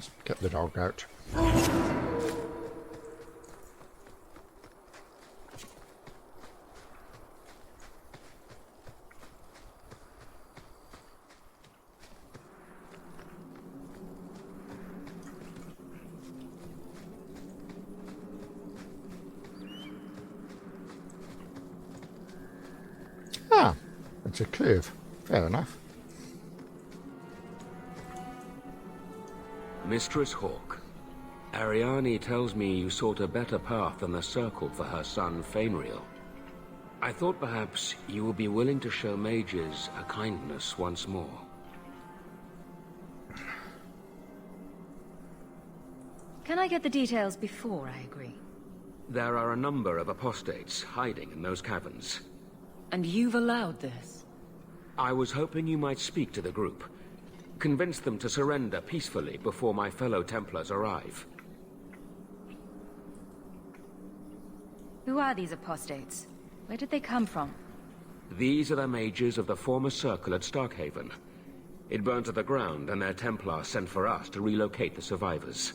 Let's get the dog out. Ah, it's a curve. Fair enough. Mistress Hawk, Ariane tells me you sought a better path than the Circle for her son, Fainriel. I thought perhaps you would be willing to show mages a kindness once more. Can I get the details before I agree? There are a number of apostates hiding in those caverns. And you've allowed this? I was hoping you might speak to the group. Convince them to surrender peacefully before my fellow Templars arrive. Who are these apostates? Where did they come from? These are the mages of the former Circle at Starkhaven. It burned to the ground, and their Templars sent for us to relocate the survivors.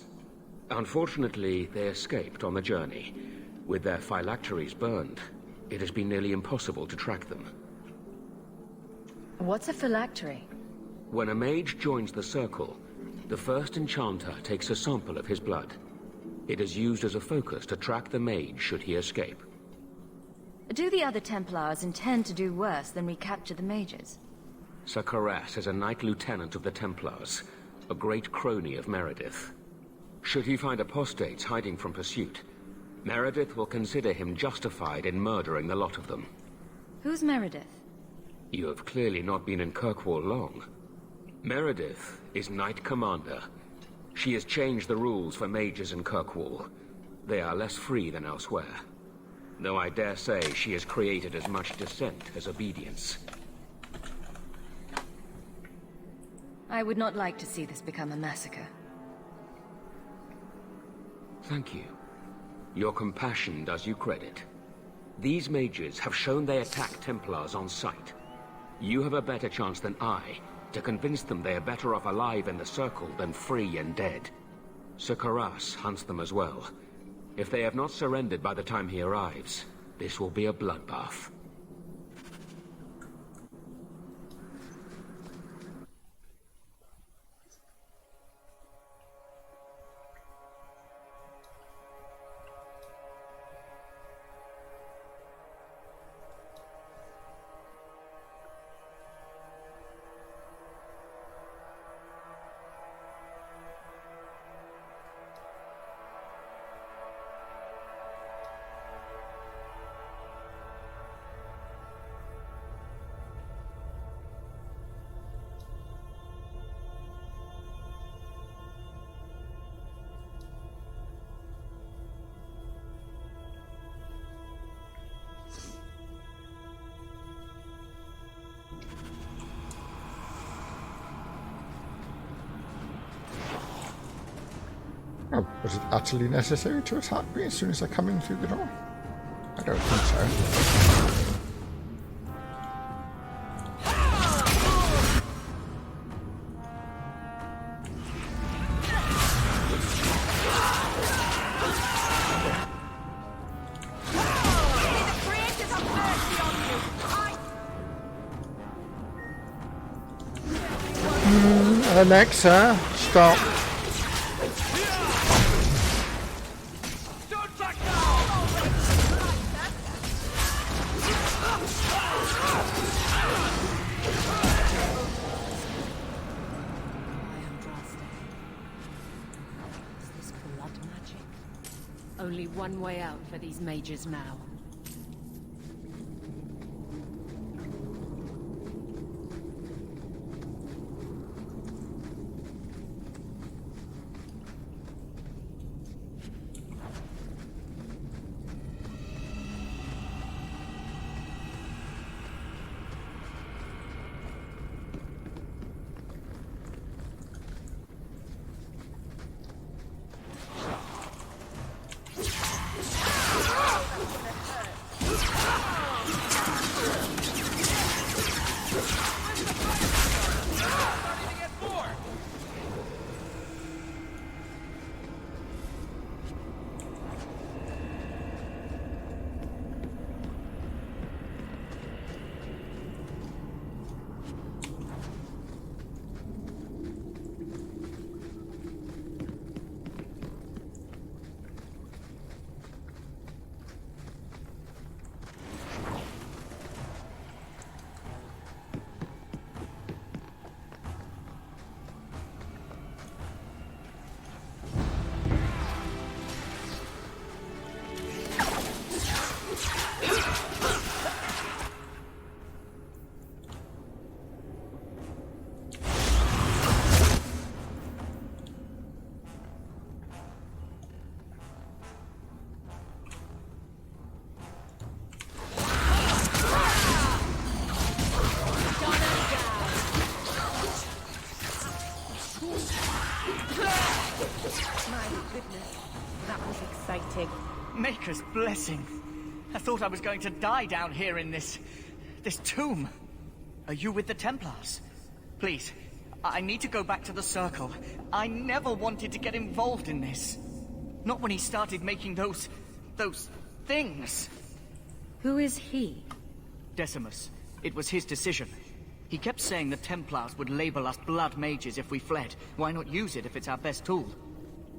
Unfortunately, they escaped on the journey. With their phylacteries burned, it has been nearly impossible to track them. What's a phylactery? When a mage joins the Circle, the first enchanter takes a sample of his blood. It is used as a focus to track the mage should he escape. Do the other Templars intend to do worse than recapture the mages? Sakura-Rose is a Knight Lieutenant of the Templars, a great crony of Meredith. Should he find apostates hiding from pursuit, Meredith will consider him justified in murdering the lot of them. Who's Meredith? You have clearly not been in Kirkwall long. Meredith is Knight Commander. She has changed the rules for mages in Kirkwall. They are less free than elsewhere. Though I dare say she has created as much dissent as obedience. I would not like to see this become a massacre. Thank you. Your compassion does you credit. These mages have shown they attack Templars on sight. You have a better chance than I to convince them they are better off alive in the Circle than free and dead. Sakura-Rose hunts them as well. If they have not surrendered by the time he arrives, this will be a bloodbath. Oh, was it utterly necessary to attack me as soon as I come in through the door? I don't think so. Alexa, stop. Only one way out for these mages now. Marker's blessing. I thought I was going to die down here in this tomb. Are you with the Templars? Please, I need to go back to the Circle. I never wanted to get involved in this. Not when he started making those things. Who is he? Decimus. It was his decision. He kept saying the Templars would label us blood mages if we fled. Why not use it if it's our best tool?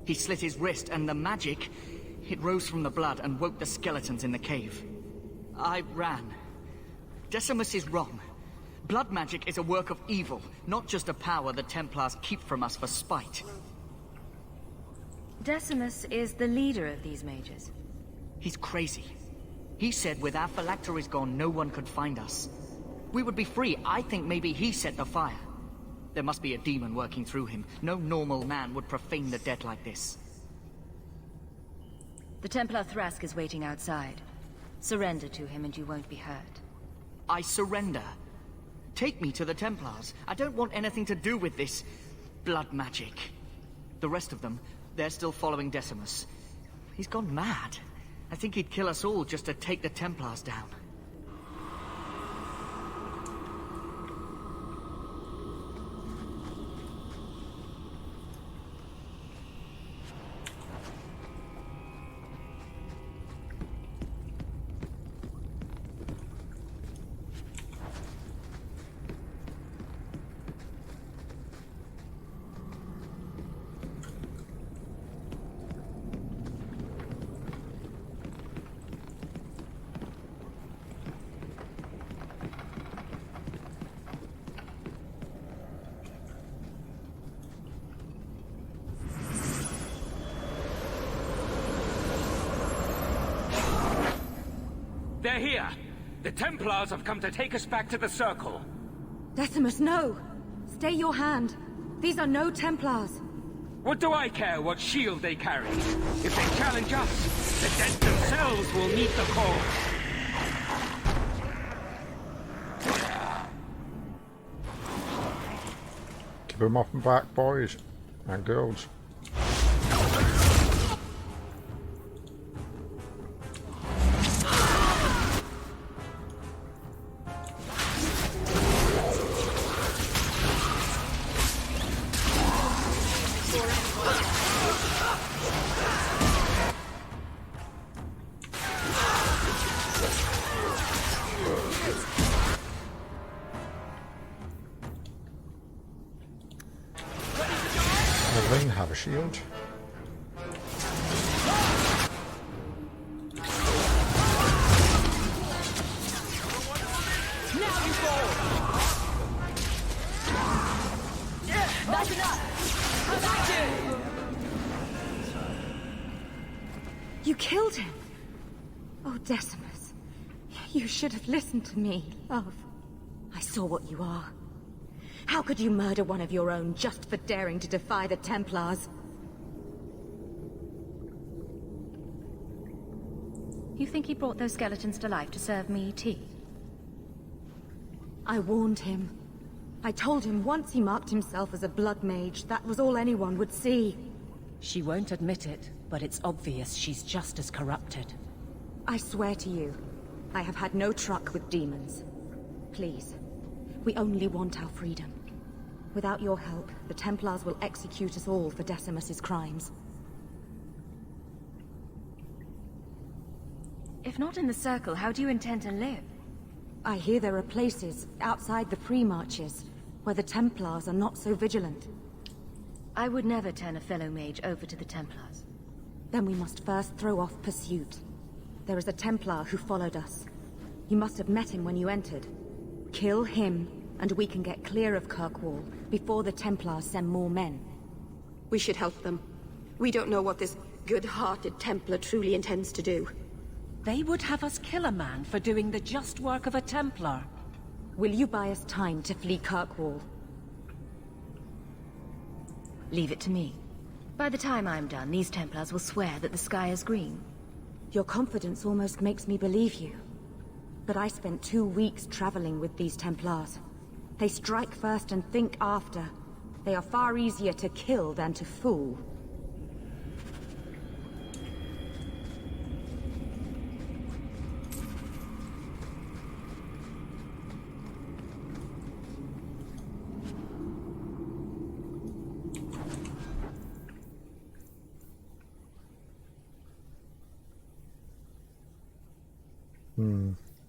He slit his wrist, and the magic, it rose from the blood and woke the skeletons in the cave. I ran. Decimus is wrong. Blood magic is a work of evil, not just a power the Templars keep from us for spite. Decimus is the leader of these mages. He's crazy. He said with our phylacteries gone, no one could find us. We would be free. I think maybe he set the fire. There must be a demon working through him. No normal man would profane the dead like this. The Templar Thrask is waiting outside. Surrender to him and you won't be hurt. I surrender. Take me to the Templars. I don't want anything to do with this blood magic. The rest of them, they're still following Decimus. He's gone mad. I think he'd kill us all just to take the Templars down. They're here! The Templars have come to take us back to the Circle! Decimus, no! Stay your hand. These are no Templars. What do I care what shield they carry? If they challenge us, the dead themselves will meet the call! Keep them off and back, boys and girls. Have a shield. Now you fall. Yeah, that's enough. Come back here. You killed him. Oh, Decimus. You should have listened to me, love. I saw what you are. How could you murder one of your own just for daring to defy the Templars? You think he brought those skeletons to life to serve me tea? I warned him. I told him once he marked himself as a blood mage, that was all anyone would see. She won't admit it, but it's obvious she's just as corrupted. I swear to you, I have had no truck with demons. Please, we only want our freedom. Without your help, the Templars will execute us all for Decimus's crimes. If not in the Circle, how do you intend to live? I hear there are places, outside the pre-marches, where the Templars are not so vigilant. I would never turn a fellow mage over to the Templars. Then we must first throw off pursuit. There is a Templar who followed us. You must have met him when you entered. Kill him, and we can get clear of Kirkwall before the Templars send more men. We should help them. We don't know what this good-hearted Templar truly intends to do. They would have us kill a man for doing the just work of a Templar. Will you buy us time to flee Kirkwall? Leave it to me. By the time I'm done, these Templars will swear that the sky is green. Your confidence almost makes me believe you. But I spent 2 weeks traveling with these Templars. They strike first and think after. They are far easier to kill than to fool.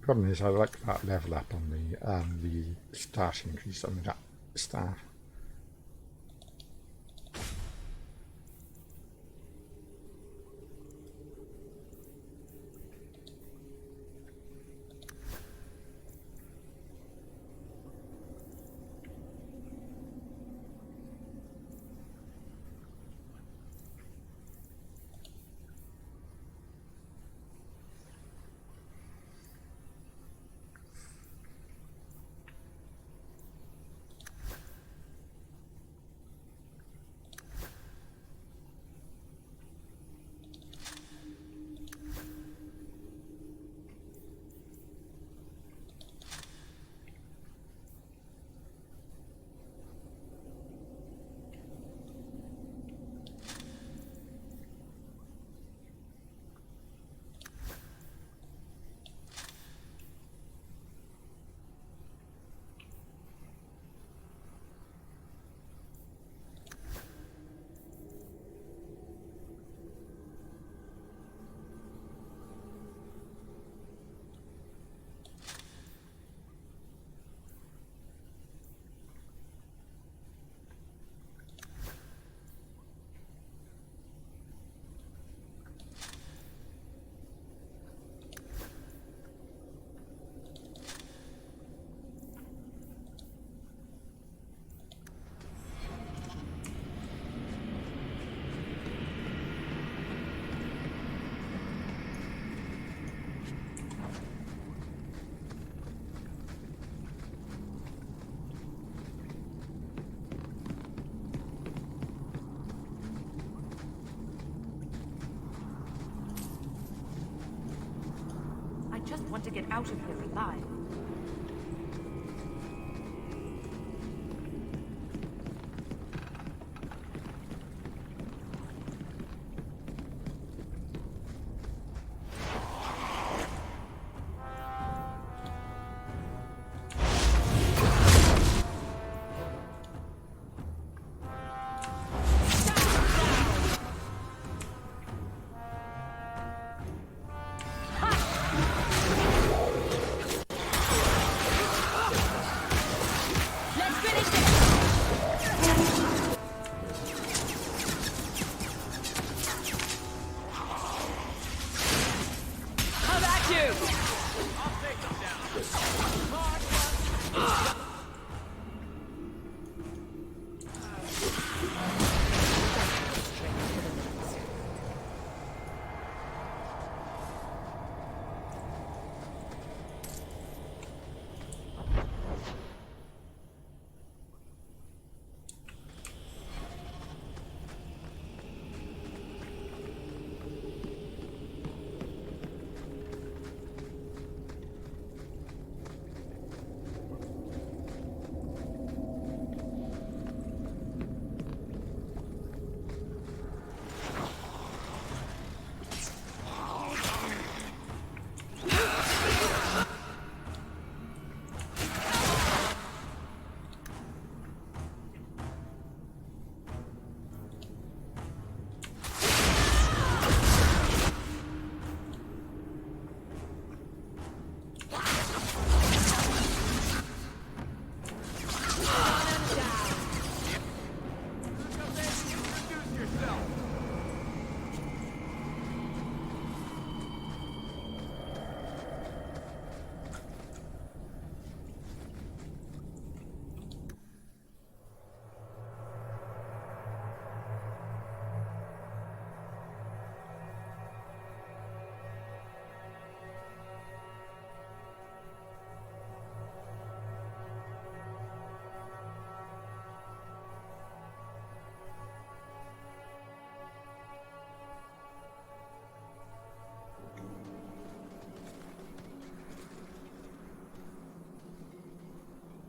Problem is, I like that level up on the stash increase on the staff. I just want to get out of here alive.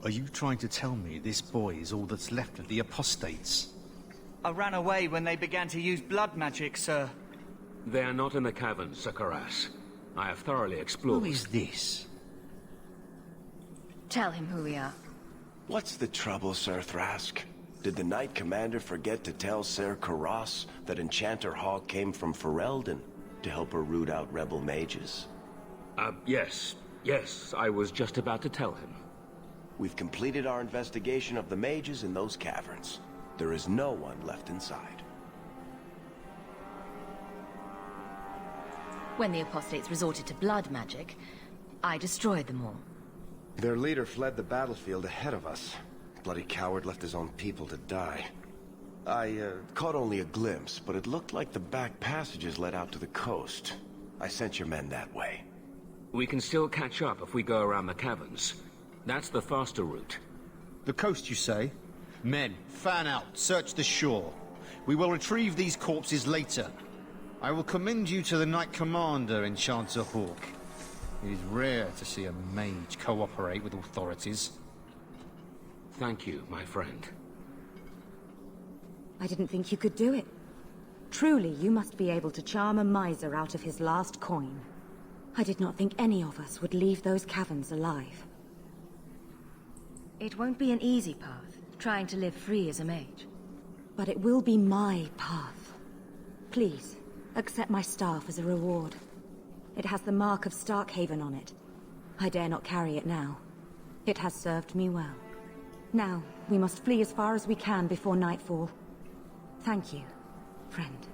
Are you trying to tell me this boy is all that's left of the apostates? I ran away when they began to use blood magic, sir. They are not in the caverns, Sakura-Rose. I have thoroughly explored. Who is this? Tell him who we are. What's the trouble, Sir Thrask? Did the Knight Commander forget to tell Sakura-Rose that Enchanter Hawk came from Ferelden to help her root out rebel mages? Yes. Yes, I was just about to tell him. We've completed our investigation of the mages in those caverns. There is no one left inside. When the apostates resorted to blood magic, I destroyed them all. Their leader fled the battlefield ahead of us. Bloody coward left his own people to die. I caught only a glimpse, but it looked like the back passages led out to the coast. I sent your men that way. We can still catch up if we go around the caverns. That's the faster route. The coast, you say? Men, fan out, search the shore. We will retrieve these corpses later. I will commend you to the Knight Commander, Enchanter Hawk. It is rare to see a mage cooperate with authorities. Thank you, my friend. I didn't think you could do it. Truly, you must be able to charm a miser out of his last coin. I did not think any of us would leave those caverns alive. It won't be an easy path, trying to live free as a mage. But it will be my path. Please, accept my staff as a reward. It has the mark of Starkhaven on it. I dare not carry it now. It has served me well. Now, we must flee as far as we can before nightfall. Thank you, friend.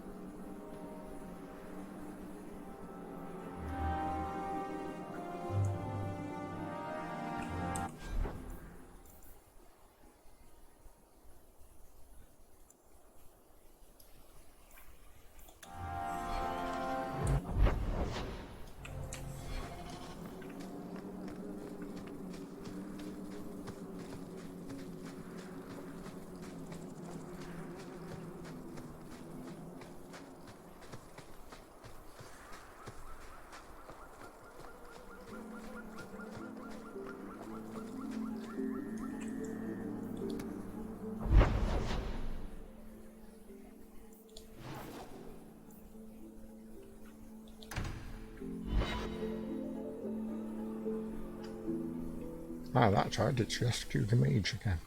Ah, that's right, it's rescue the mage again.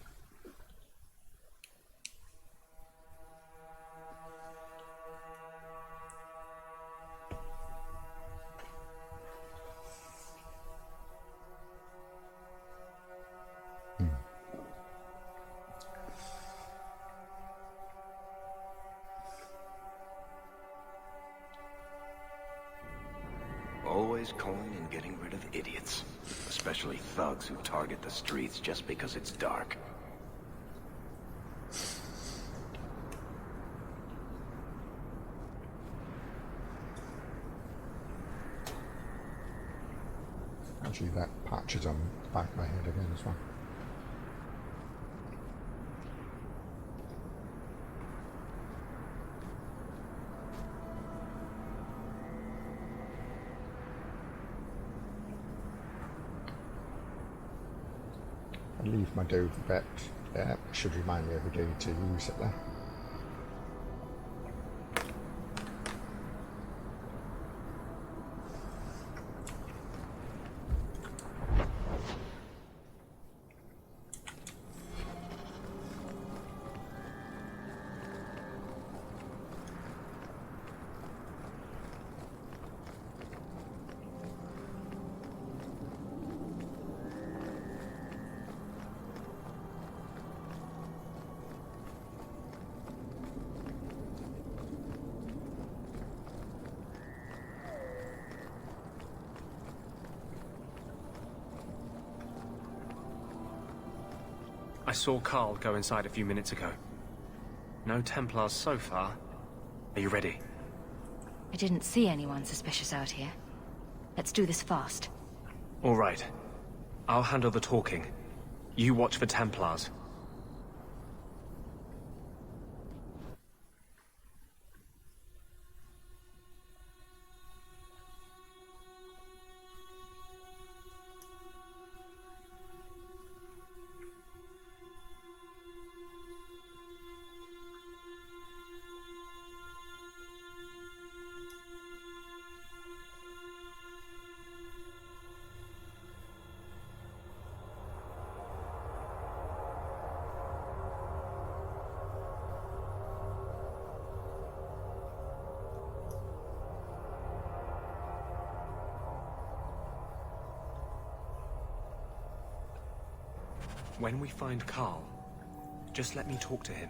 Always coin and getting rid of idiots. Especially thugs who target the streets just because it's dark. Actually, that patch is on the back of my head again as well. I leave my Dover bet. Yeah, should remind me every day to use it there. I saw Carl go inside a few minutes ago. No Templars so far. Are you ready? I didn't see anyone suspicious out here. Let's do this fast. All right. I'll handle the talking. You watch for Templars. When we find Carl, just let me talk to him.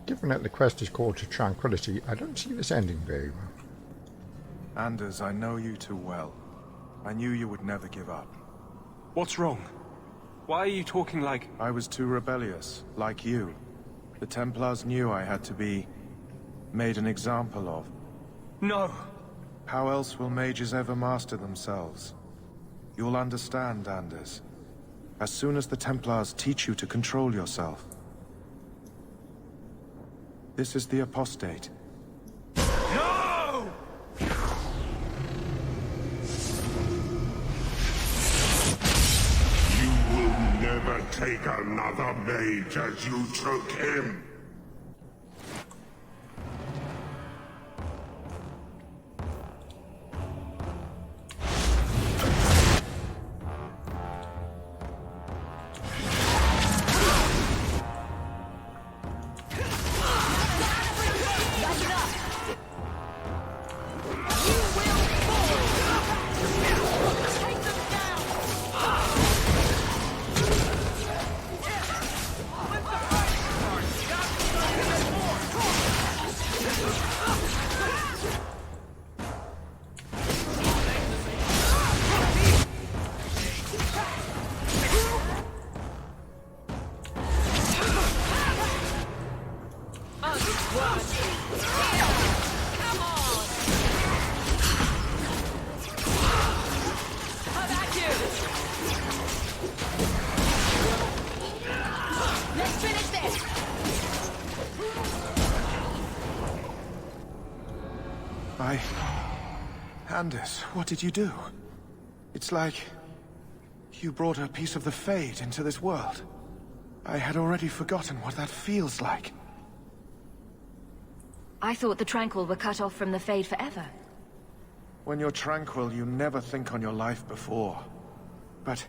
Given that the quest is called to tranquility, I don't see this ending very well. Anders, I know you too well. I knew you would never give up. What's wrong? Why are you talking like... I was too rebellious, like you. The Templars knew I had to be made an example of. No! How else will mages ever master themselves? You'll understand, Anders. As soon as the Templars teach you to control yourself. This is the apostate. No! You will never take another mage as you took him. Anders, what did you do? It's like... you brought a piece of the Fade into this world. I had already forgotten what that feels like. I thought the Tranquil were cut off from the Fade forever. When you're tranquil, you never think on your life before. But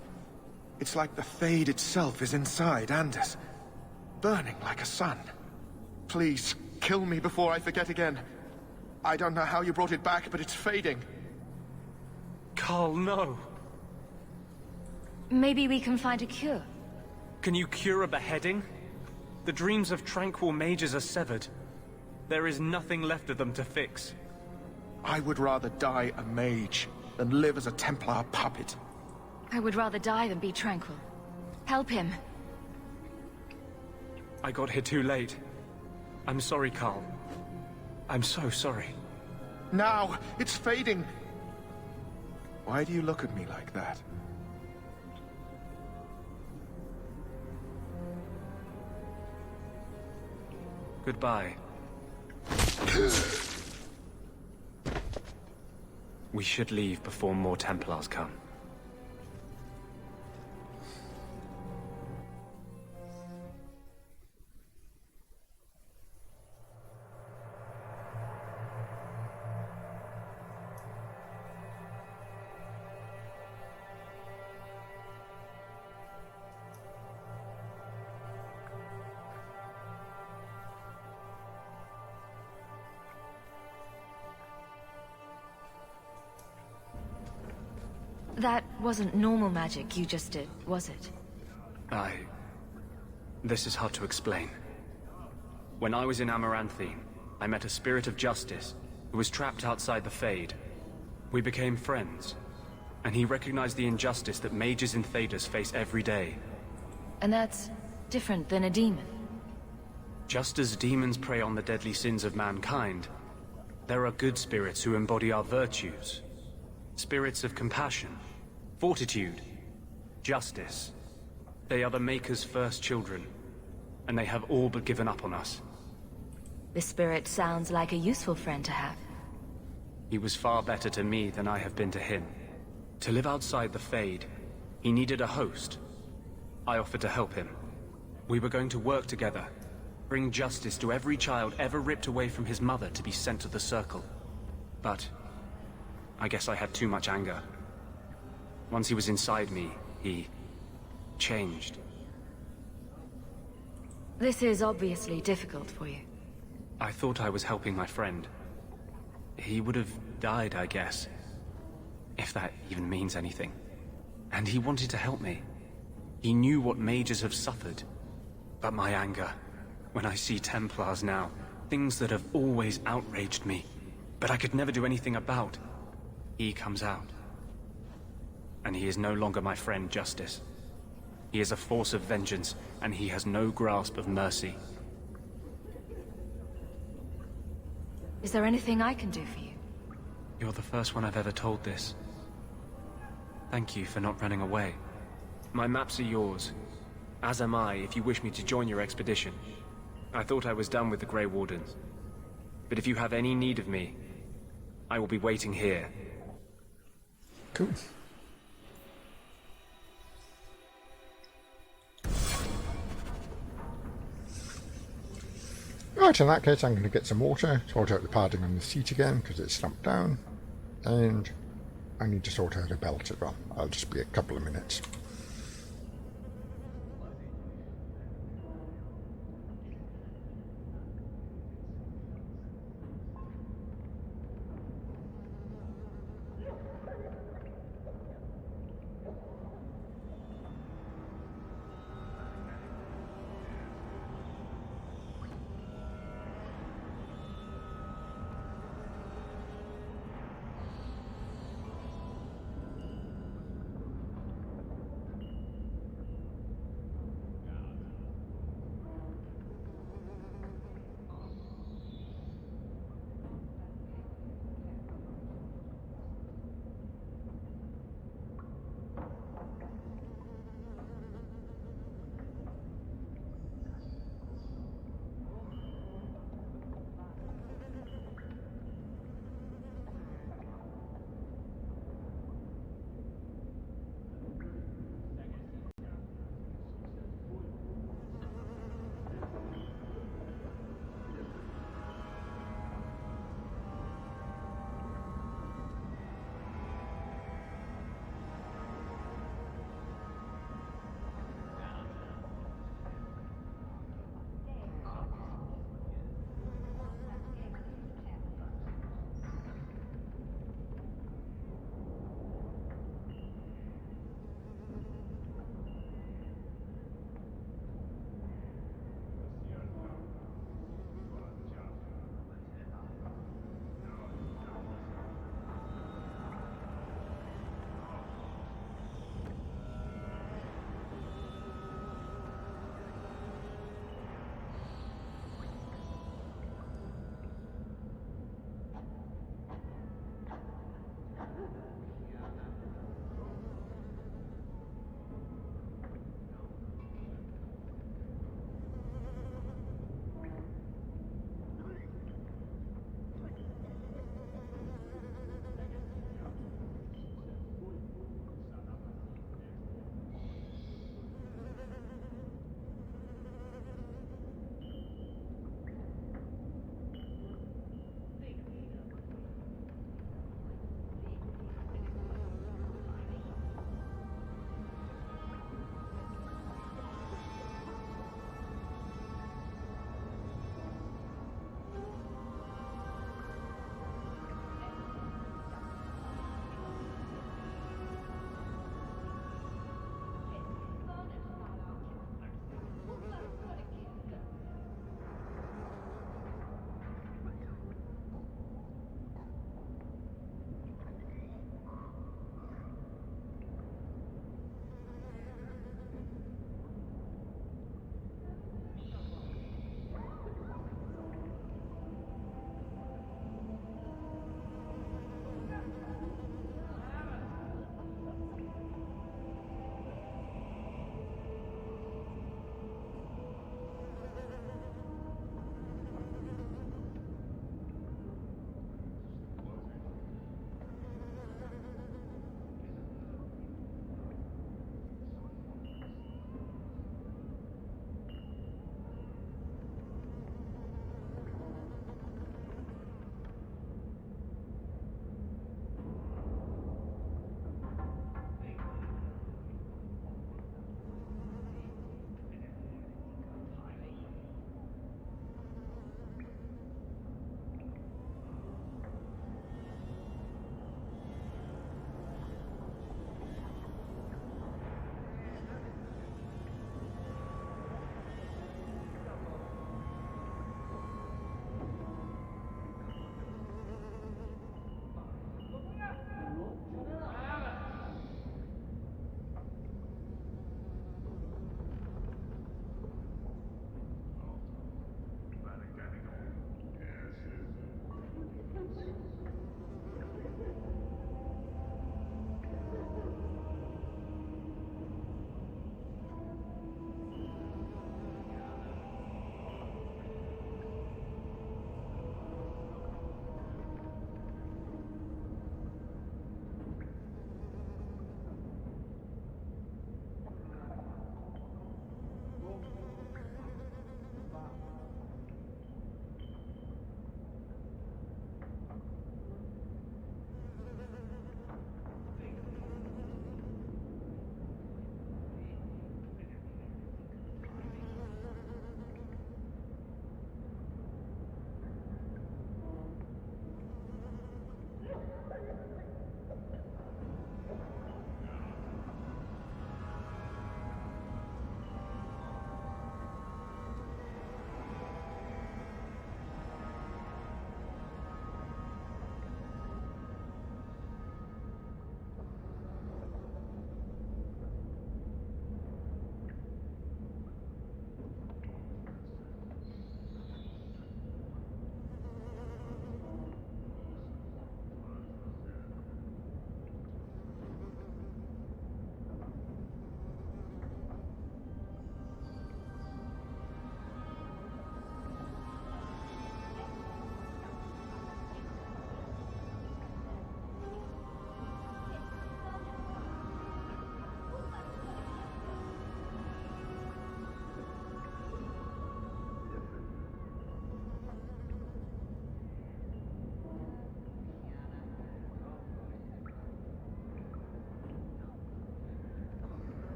it's like the Fade itself is inside Anders, burning like a sun. Please, kill me before I forget again. I don't know how you brought it back, but it's fading. Carl, no. Maybe we can find a cure. Can you cure a beheading? The dreams of tranquil mages are severed. There is nothing left of them to fix. I would rather die a mage than live as a Templar puppet. I would rather die than be tranquil. Help him. I got here too late. I'm sorry, Carl. I'm so sorry. Now! It's fading! Why do you look at me like that? Goodbye. We should leave before more Templars come. That wasn't normal magic you just did, was it? This is hard to explain. When I was in Amaranthine, I met a spirit of justice who was trapped outside the Fade. We became friends, and he recognized the injustice that mages and Thedas face every day. And that's different than a demon. Just as demons prey on the deadly sins of mankind, there are good spirits who embody our virtues. Spirits of compassion, fortitude, justice. They are the Maker's first children, and they have all but given up on us. This spirit sounds like a useful friend to have. He was far better to me than I have been to him. To live outside the Fade, he needed a host. I offered to help him. We were going to work together, bring justice to every child ever ripped away from his mother to be sent to the Circle. But I guess I had too much anger. Once he was inside me, he changed. This is obviously difficult for you. I thought I was helping my friend. He would have died, I guess. If that even means anything. And he wanted to help me. He knew what mages have suffered. But my anger, when I see Templars now, things that have always outraged me, but I could never do anything about, he comes out. And he is no longer my friend, Justice. He is a force of vengeance, and he has no grasp of mercy. Is there anything I can do for you? You're the first one I've ever told this. Thank you for not running away. My maps are yours, as am I if you wish me to join your expedition. I thought I was done with the Grey Wardens. But if you have any need of me, I will be waiting here. Cool. Right, in that case I'm going to get some water, sort out the padding on the seat again because it's slumped down, and I need to sort out a belt as well. I'll just be a couple of minutes.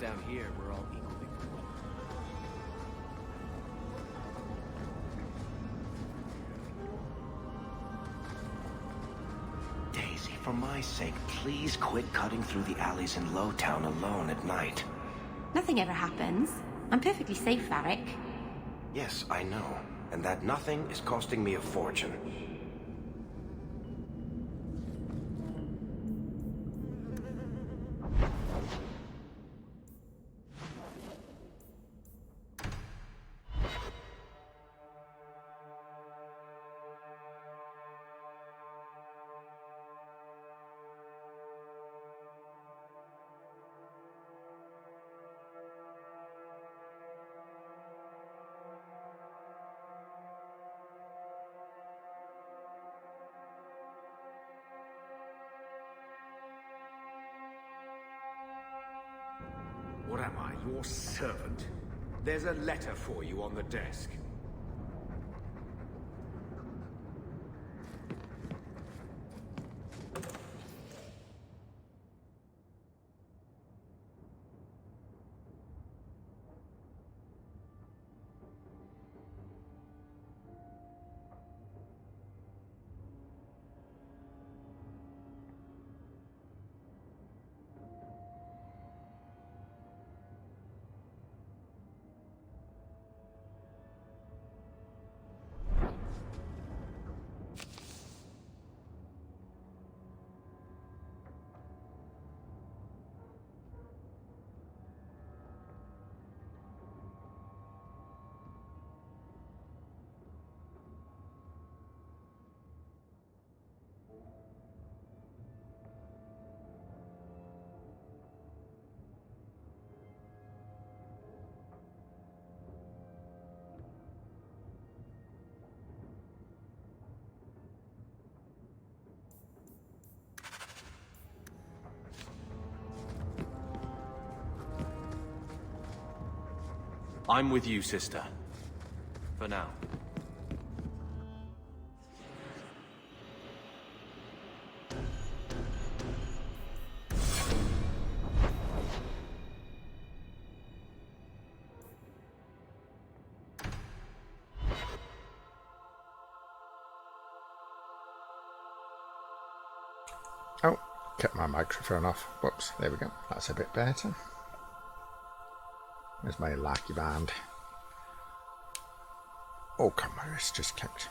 down here, we're all equally corrupt. Daisy, for my sake, please quit cutting through the alleys in Lowtown alone at night. Nothing ever happens. I'm perfectly safe, Varric. Yes, I know. And that nothing is costing me a fortune. What am I, your servant? There's a letter for you on the desk. I'm with you, sister. For now. Oh, kept my microphone off. Whoops, there we go. That's a bit better. There's my lackey band. Oh, come on, it's just kicked.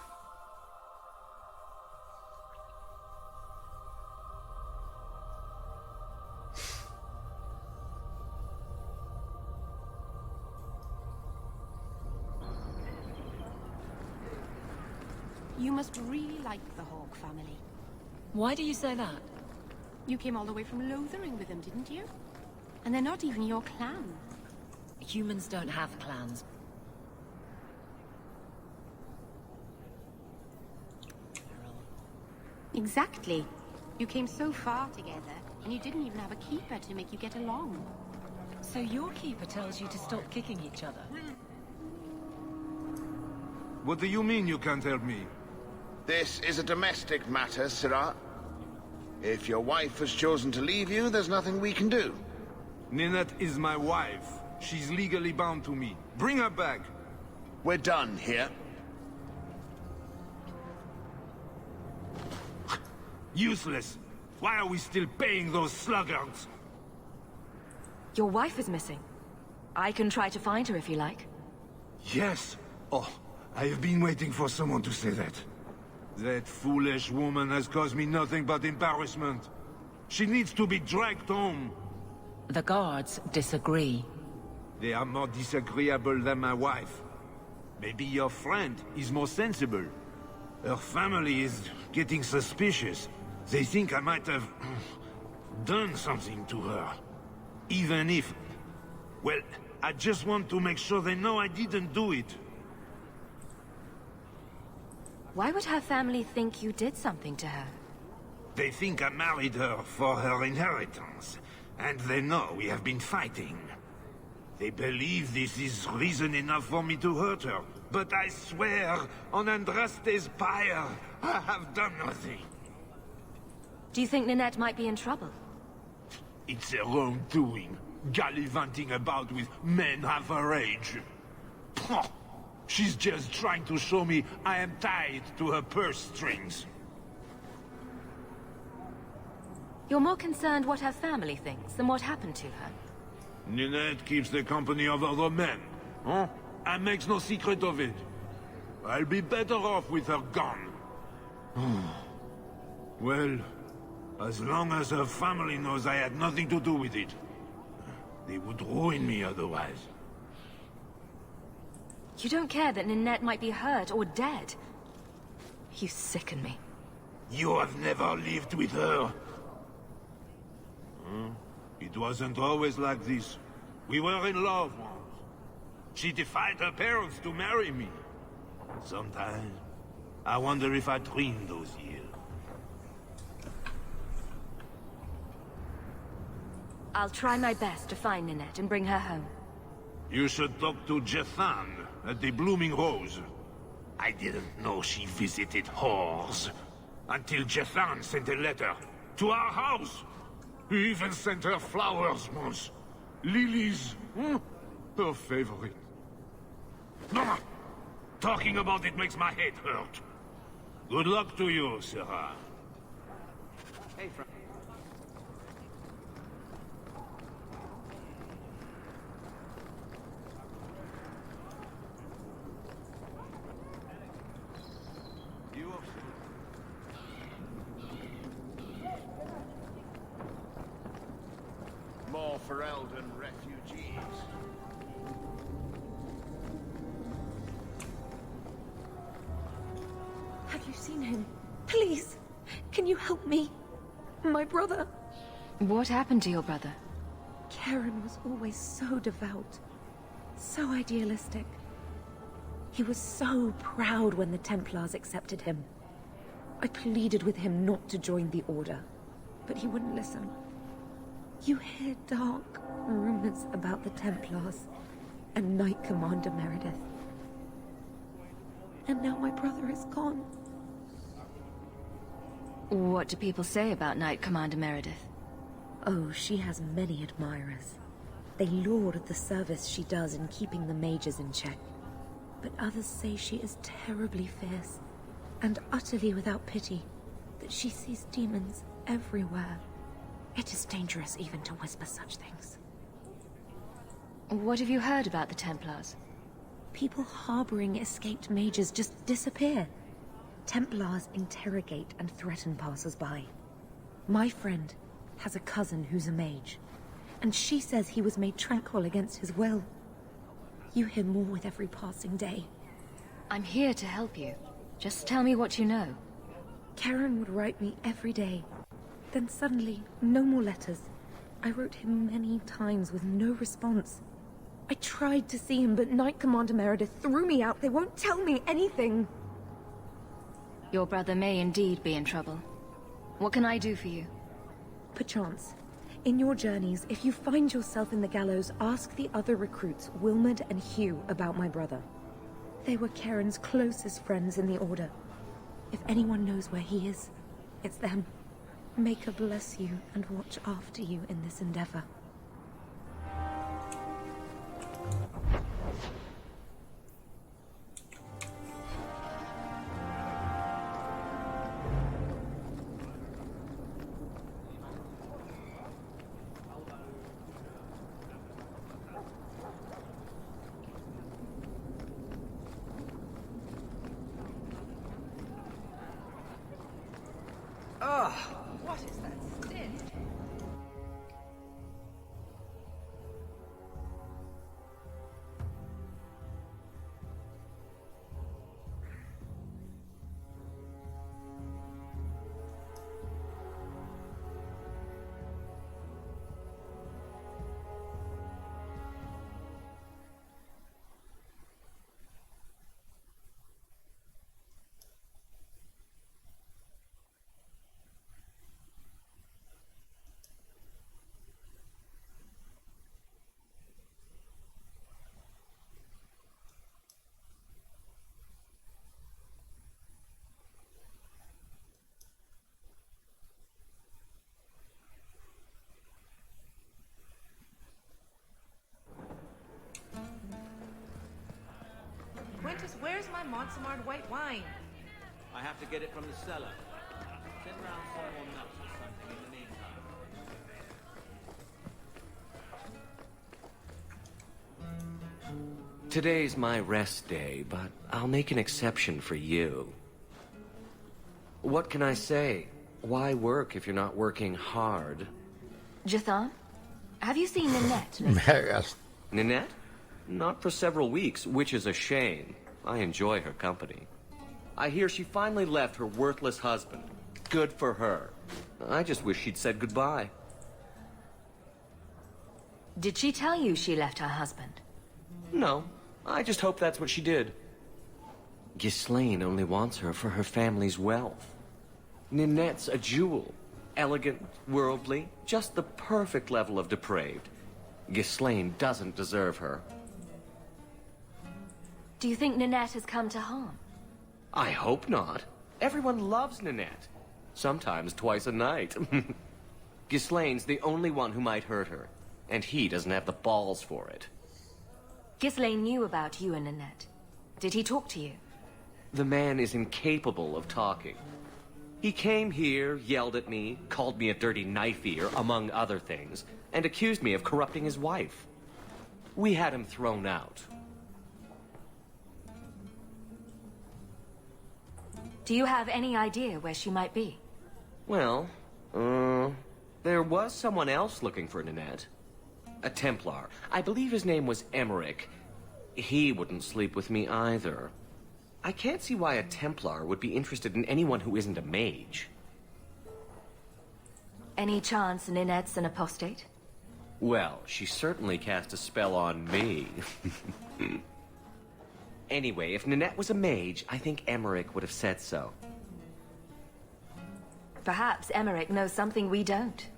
You must really like the Hawke family. Why do you say that? You came all the way from Lothering with them, didn't you? And they're not even your clan. Humans don't have clans. Exactly. You came so far together, and you didn't even have a keeper to make you get along. So your keeper tells you to stop kicking each other? What do you mean you can't help me? This is a domestic matter, Seirei. If your wife has chosen to leave you, there's nothing we can do. Ninette is my wife. She's legally bound to me. Bring her back. We're done here. Useless. Why are we still paying those sluggards? Your wife is missing. I can try to find her if you like. Yes. Oh, I have been waiting for someone to say that. That foolish woman has caused me nothing but embarrassment. She needs to be dragged home. The guards disagree. They are more disagreeable than my wife. Maybe your friend is more sensible. Her family is getting suspicious. They think I might have done something to her. Even if... Well, I just want to make sure they know I didn't do it. Why would her family think you did something to her? They think I married her for her inheritance. And they know we have been fighting. They believe this is reason enough for me to hurt her. But I swear, on Andraste's pyre, I have done nothing. Do you think Ninette might be in trouble? It's their own doing. gallivanting about with men half her age. Pah! She's just trying to show me I am tied to her purse strings. You're more concerned what her family thinks than what happened to her. Ninette keeps the company of other men, huh? And makes no secret of it. I'll be better off with her gone. Well, as long as her family knows I had nothing to do with it. They would ruin me otherwise. You don't care that Ninette might be hurt or dead. You sicken me. You have never lived with her. It wasn't always like this. We were in love once. She defied her parents to marry me. Sometimes, I wonder if I dreamed those years. I'll try my best to find Ninette and bring her home. You should talk to Jethan at the Blooming Rose. I didn't know she visited whores. Until Jethan sent a letter to our house. He even sent her flowers once. Lilies. Her favorite. No! Talking about it makes my head hurt. Good luck to you, Seirei. Hey, Frank. More Ferelden refugees. Have you seen him? Please, can you help me? My brother. What happened to your brother? Karen was always so devout, so idealistic. He was so proud when the Templars accepted him. I pleaded with him not to join the Order, but he wouldn't listen. You hear dark rumors about the Templars and Knight Commander Meredith. And now my brother is gone. What do people say about Knight Commander Meredith? Oh, she has many admirers. They laud the service she does in keeping the mages in check. But others say she is terribly fierce and utterly without pity, that she sees demons everywhere. It is dangerous even to whisper such things. What have you heard about the Templars? People harboring escaped mages just disappear. Templars interrogate and threaten passers-by. My friend has a cousin who's a mage, and she says he was made tranquil against his will. You hear more with every passing day. I'm here to help you. Just tell me what you know. Karen would write me every day. Then suddenly, no more letters. I wrote him many times with no response. I tried to see him, but Knight Commander Meredith threw me out. They won't tell me anything. Your brother may indeed be in trouble. What can I do for you? Perchance. In your journeys, if you find yourself in the gallows, ask the other recruits, Wilmerd and Hugh, about my brother. They were Karen's closest friends in the Order. If anyone knows where he is, it's them. Maker bless you and watch after you in this endeavor. What is that stench? want some hard white wine? I have to get it from the cellar. Send round some more nuts or something in the meantime. Today's my rest day, but I'll make an exception for you. What can I say? Why work if you're not working hard? Jathan, have you seen Ninette? Yes. Ninette? Not for several weeks, which is a shame. I enjoy her company. I hear she finally left her worthless husband. Good for her. I just wish she'd said goodbye. Did she tell you she left her husband? No, I just hope that's what she did. Ghislaine only wants her for her family's wealth. Ninette's a jewel. Elegant, worldly, just the perfect level of depraved. Ghislaine doesn't deserve her. Do you think Ninette has come to harm? I hope not. Everyone loves Ninette. Sometimes twice a night. Ghislaine's the only one who might hurt her, and he doesn't have the balls for it. Ghislaine knew about you and Ninette. Did he talk to you? The man is incapable of talking. He came here, yelled at me, called me a dirty knife-ear, among other things, and accused me of corrupting his wife. We had him thrown out. Do you have any idea where she might be? Well, there was someone else looking for Ninette. A Templar. I believe his name was Emmerich. He wouldn't sleep with me either. I can't see why a Templar would be interested in anyone who isn't a mage. Any chance Ninette's an apostate? Well, she certainly cast a spell on me. Anyway, if Ninette was a mage, I think Emmerich would have said so. Perhaps Emmerich knows something we don't.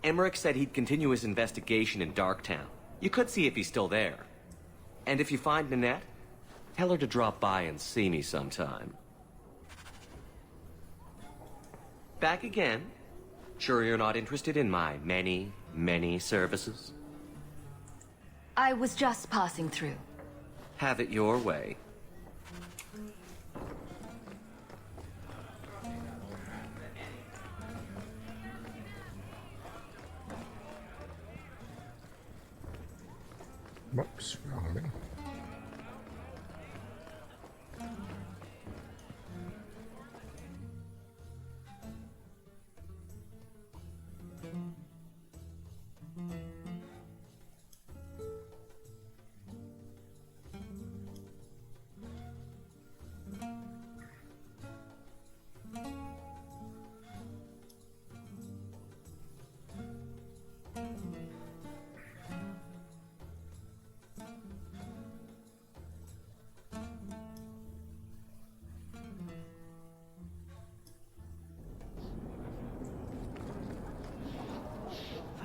Emmerich said he'd continue his investigation in Darktown. You could see if he's still there. And if you find Ninette, tell her to drop by and see me sometime. Back again? Sure you're not interested in my many, many services? I was just passing through. Have it your way. Whoops, wrong bit.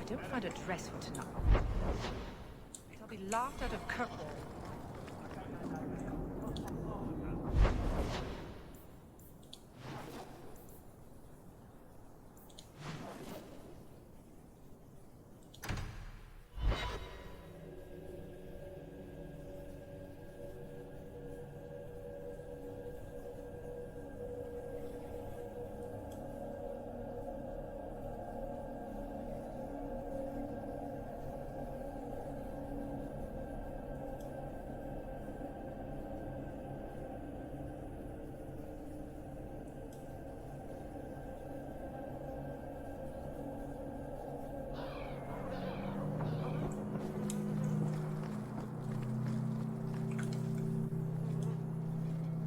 If I don't find a dress for tonight, I'll be laughed out of Kirkwall.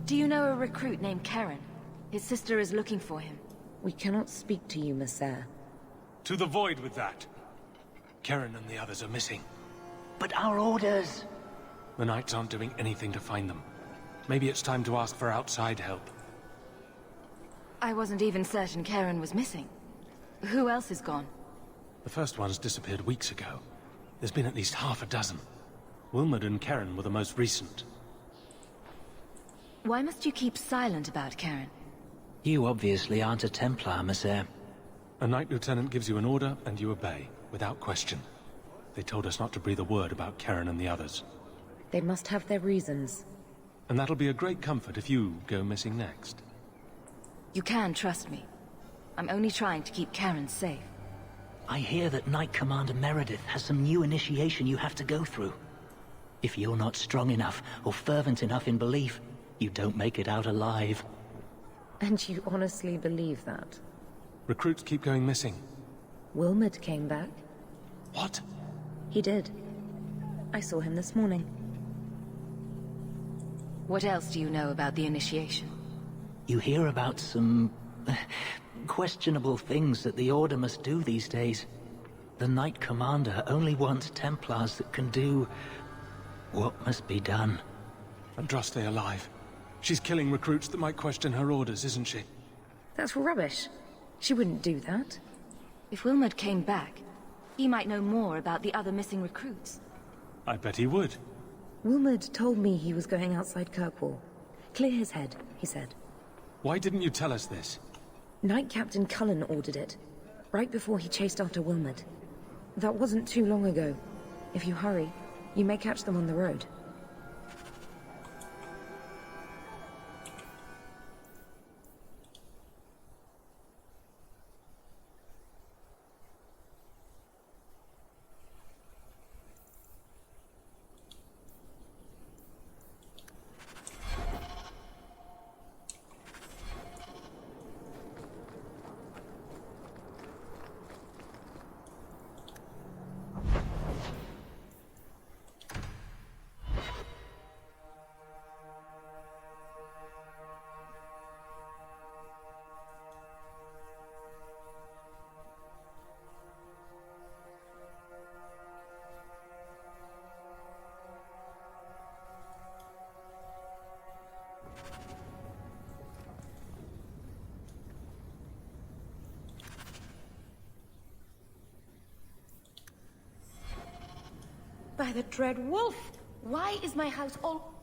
Do you know a recruit named Karen? His sister is looking for him. We cannot speak to you, Messer. To the void with that. Karen and the others are missing. But our orders... The Knights aren't doing anything to find them. Maybe it's time to ask for outside help. I wasn't even certain Karen was missing. Who else is gone? The first ones disappeared weeks ago. There's been at least half a dozen. Wilmot and Karen were the most recent. Why must you keep silent about Karen? You obviously aren't a Templar, Messer. A Knight Lieutenant gives you an order, and you obey, without question. They told us not to breathe a word about Karen and the others. They must have their reasons. And that'll be a great comfort if you go missing next. You can trust me. I'm only trying to keep Karen safe. I hear that Knight Commander Meredith has some new initiation you have to go through. If you're not strong enough or fervent enough in belief, you don't make it out alive. And you honestly believe that? Recruits keep going missing. Wilmot came back. What? He did. I saw him this morning. What else do you know about the initiation? You hear about some questionable things that the Order must do these days. The Knight Commander only wants Templars that can do what must be done. Andraste alive. She's killing recruits that might question her orders, isn't she? That's rubbish. She wouldn't do that. If Wilmot came back, he might know more about the other missing recruits. I bet he would. Wilmot told me he was going outside Kirkwall. Clear his head, he said. Why didn't you tell us this? Knight Captain Cullen ordered it, right before he chased after Wilmot. That wasn't too long ago. If you hurry, you may catch them on the road. By the dread wolf! Why is my house all...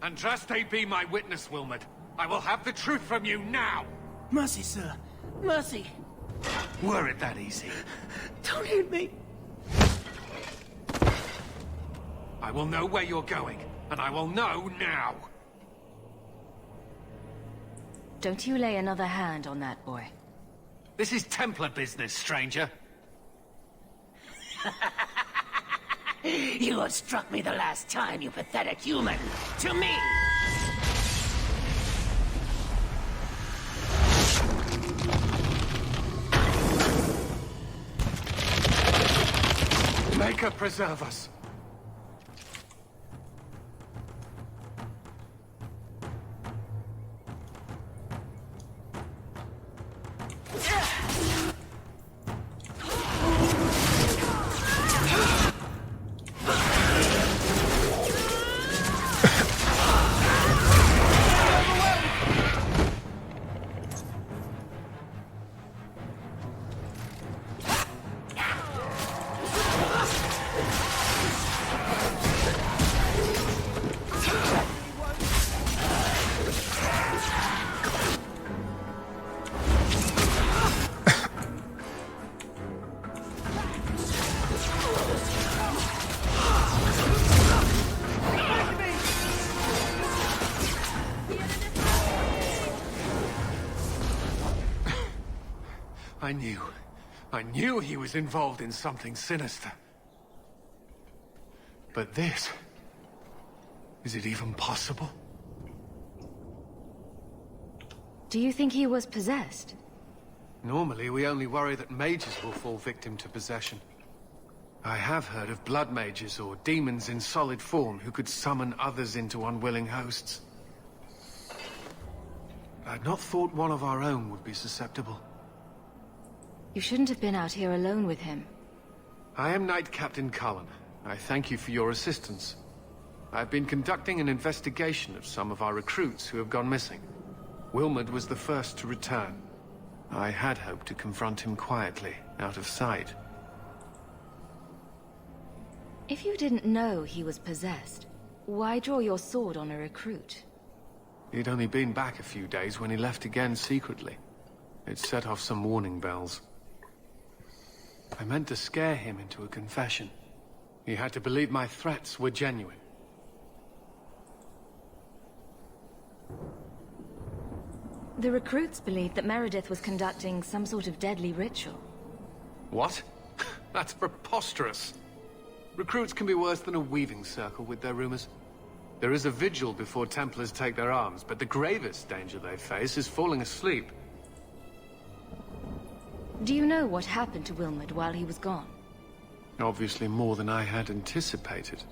Andraste be my witness, Wilmot. I will have the truth from you now! Mercy, sir. Mercy. Were it that easy? Don't hit me. I will know where you're going, and I will know now! Don't you lay another hand on that boy. This is Templar business, stranger. You struck me the last time, you pathetic human! To me! Maker preserve us! I knew he was involved in something sinister. But this... is it even possible? Do you think he was possessed? Normally, we only worry that mages will fall victim to possession. I have heard of blood mages or demons in solid form who could summon others into unwilling hosts. I'd not thought one of our own would be susceptible. You shouldn't have been out here alone with him. I am Knight Captain Cullen. I thank you for your assistance. I've been conducting an investigation of some of our recruits who have gone missing. Wilmot was the first to return. I had hoped to confront him quietly, out of sight. If you didn't know he was possessed, why draw your sword on a recruit? He'd only been back a few days when he left again secretly. It set off some warning bells. I meant to scare him into a confession. He had to believe my threats were genuine. The recruits believed that Meredith was conducting some sort of deadly ritual. What? That's preposterous. Recruits can be worse than a weaving circle with their rumors. There is a vigil before Templars take their arms, but the gravest danger they face is falling asleep. Do you know what happened to Wilmot while he was gone? Obviously more than I had anticipated.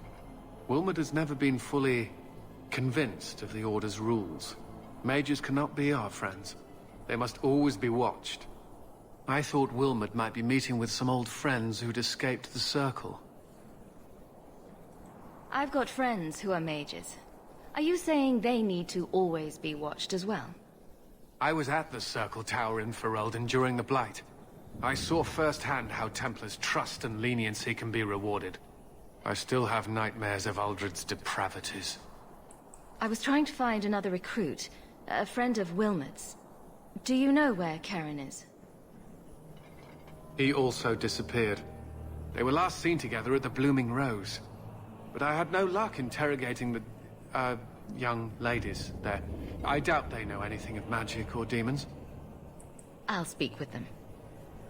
Wilmot has never been fully convinced of the Order's rules. Mages cannot be our friends. They must always be watched. I thought Wilmot might be meeting with some old friends who'd escaped the Circle. I've got friends who are mages. Are you saying they need to always be watched as well? I was at the Circle Tower in Ferelden during the Blight. I saw firsthand how Templars' trust and leniency can be rewarded. I still have nightmares of Uldred's depravities. I was trying to find another recruit, a friend of Wilmot's. Do you know where Karen is? He also disappeared. They were last seen together at the Blooming Rose. But I had no luck interrogating the, young ladies there. I doubt they know anything of magic or demons. I'll speak with them.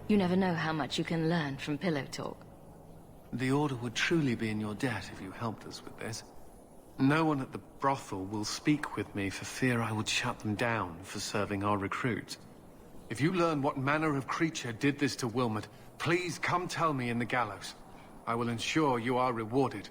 You never know how much you can learn from pillow talk. The Order would truly be in your debt if you helped us with this. No one at the brothel will speak with me for fear I would shut them down for serving our recruits. If you learn what manner of creature did this to Wilmot, please come tell me in the gallows. I will ensure you are rewarded.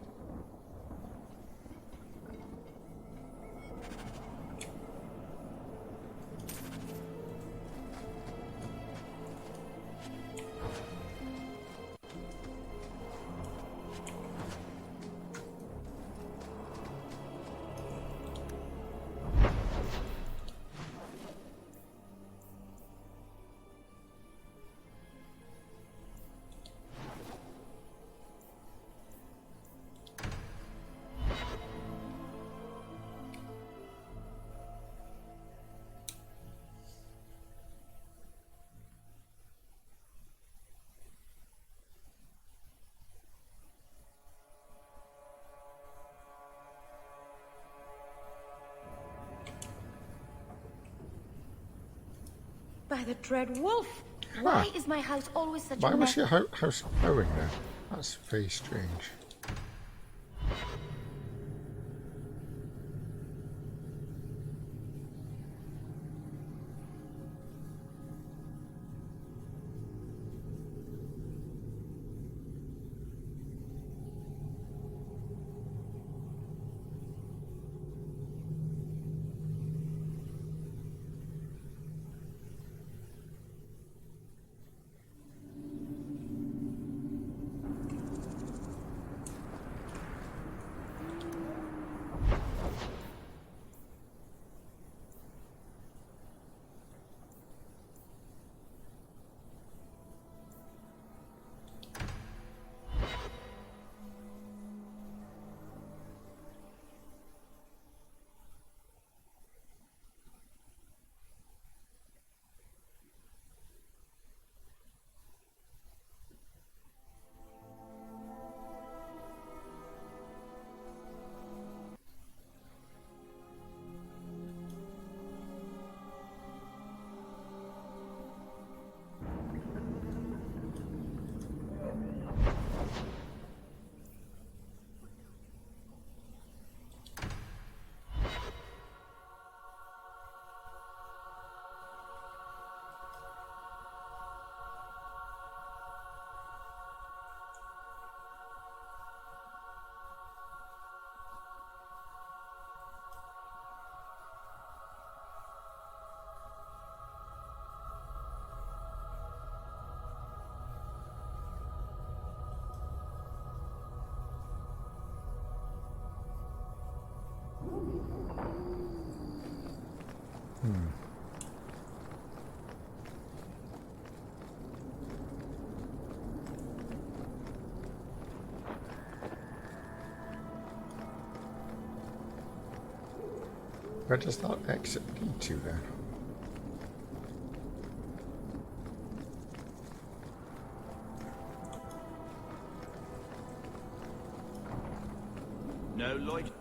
By the dread wolf! Why is my house always such Why a was mess? your house going there? That's very strange. Where does that exit lead to then? No, Lloyd.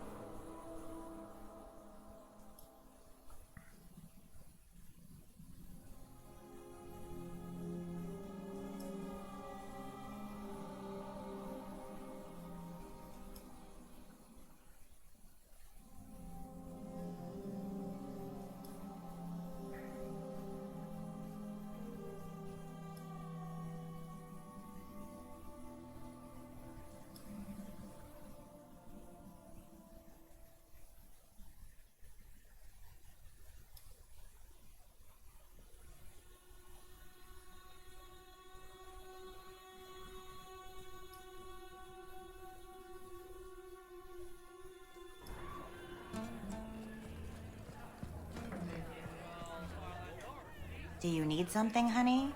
Do you need something, honey?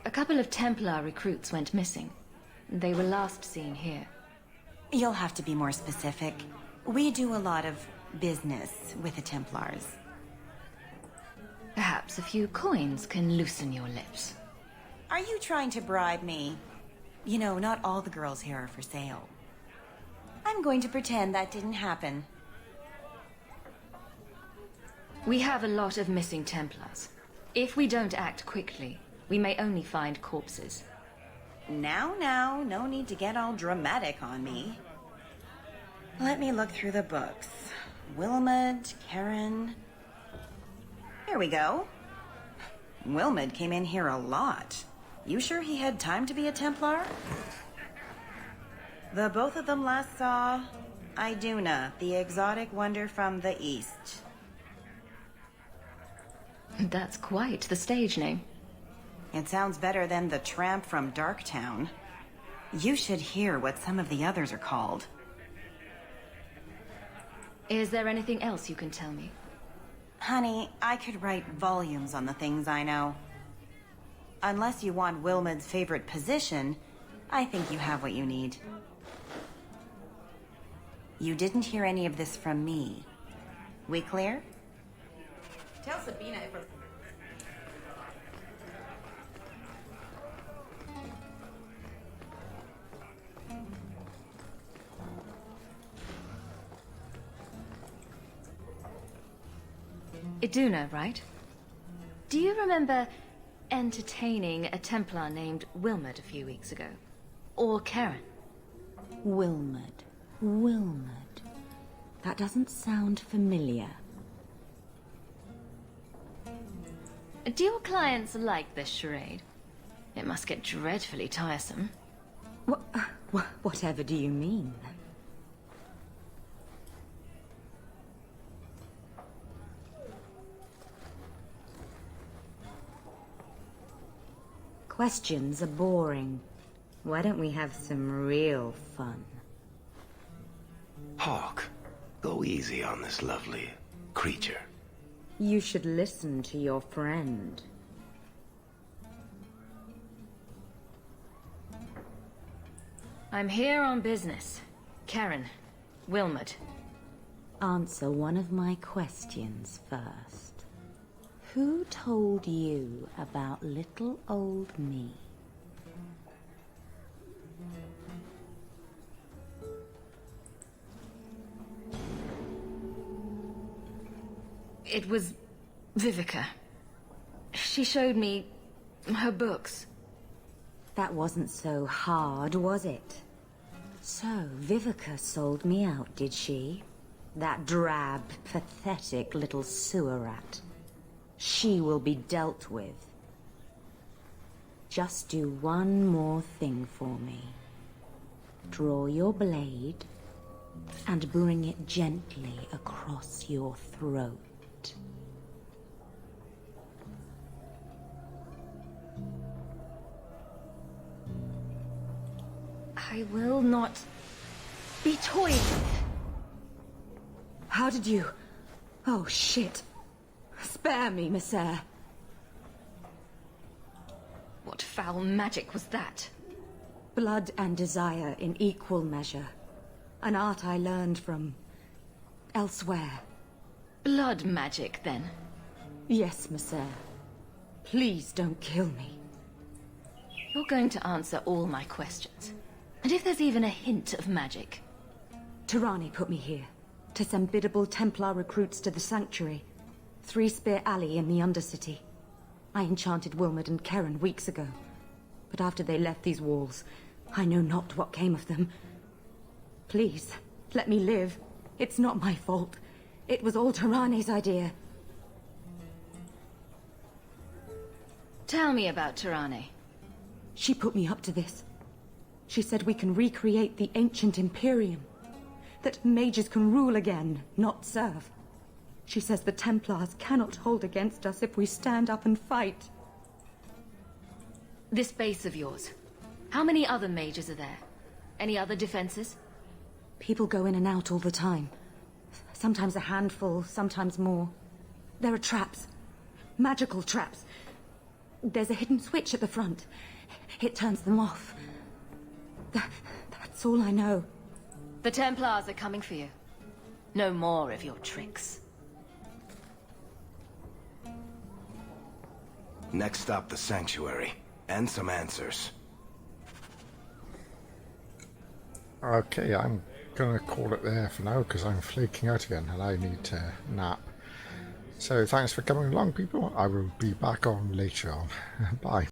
A couple of Templar recruits went missing. They were last seen here. You'll have to be more specific. We do a lot of business with the Templars. Perhaps a few coins can loosen your lips. Are you trying to bribe me? You know, not all the girls here are for sale. I'm going to pretend that didn't happen. We have a lot of missing Templars. If we don't act quickly, we may only find corpses. Now, no need to get all dramatic on me. Let me look through the books. Wilmot, Karen... Here we go. Wilmot came in here a lot. You sure he had time to be a Templar? The both of them last saw Iduna, the exotic wonder from the east. That's quite the stage name. It sounds better than the tramp from Darktown. You should hear what some of the others are called. Is there anything else you can tell me? Honey, I could write volumes on the things I know. Unless you want Wilmot's favorite position, I think you have what you need. You didn't hear any of this from me. We clear? Tell Sabina if Iduna, right? Do you remember entertaining a Templar named Wilmot a few weeks ago? Or Karen? Wilmot. That doesn't sound familiar. Do your clients like this charade? It must get dreadfully tiresome. Whatever do you mean? Questions are boring. Why don't we have some real fun? Hawk, go easy on this lovely creature. You should listen to your friend. I'm here on business. Karen, Wilmot. Answer one of my questions first. Who told you about little old me? It was Vivica. She showed me her books. That wasn't so hard, was it? So, Vivica sold me out, did she? That drab, pathetic little sewer rat. She will be dealt with. Just do one more thing for me. Draw your blade and bring it gently across your throat. I will not be toyed with. How did you... Oh, shit. Spare me, Messer. What foul magic was that? Blood and desire in equal measure. An art I learned from... elsewhere. Blood magic, then? Yes, Messer. Please don't kill me. You're going to answer all my questions. And if there's even a hint of magic... Tirani put me here, to send biddable Templar recruits to the Sanctuary. Three Spear Alley in the Undercity. I enchanted Wilmot and Keren weeks ago. But after they left these walls, I know not what came of them. Please, let me live. It's not my fault. It was all Tirani's idea. Tell me about Tirani. She put me up to this. She said we can recreate the ancient Imperium. That mages can rule again, not serve. She says the Templars cannot hold against us if we stand up and fight. This base of yours, how many other mages are there? Any other defenses? People go in and out all the time. Sometimes a handful, sometimes more. There are traps. Magical traps. There's a hidden switch at the front. It turns them off. That's all I know. The Templars are coming for you. No more of your tricks. Next stop, the Sanctuary. And some answers. Okay, I'm gonna call it there for now because I'm flaking out again and I need to nap. So thanks for coming along, people. I will be back on later on. Bye.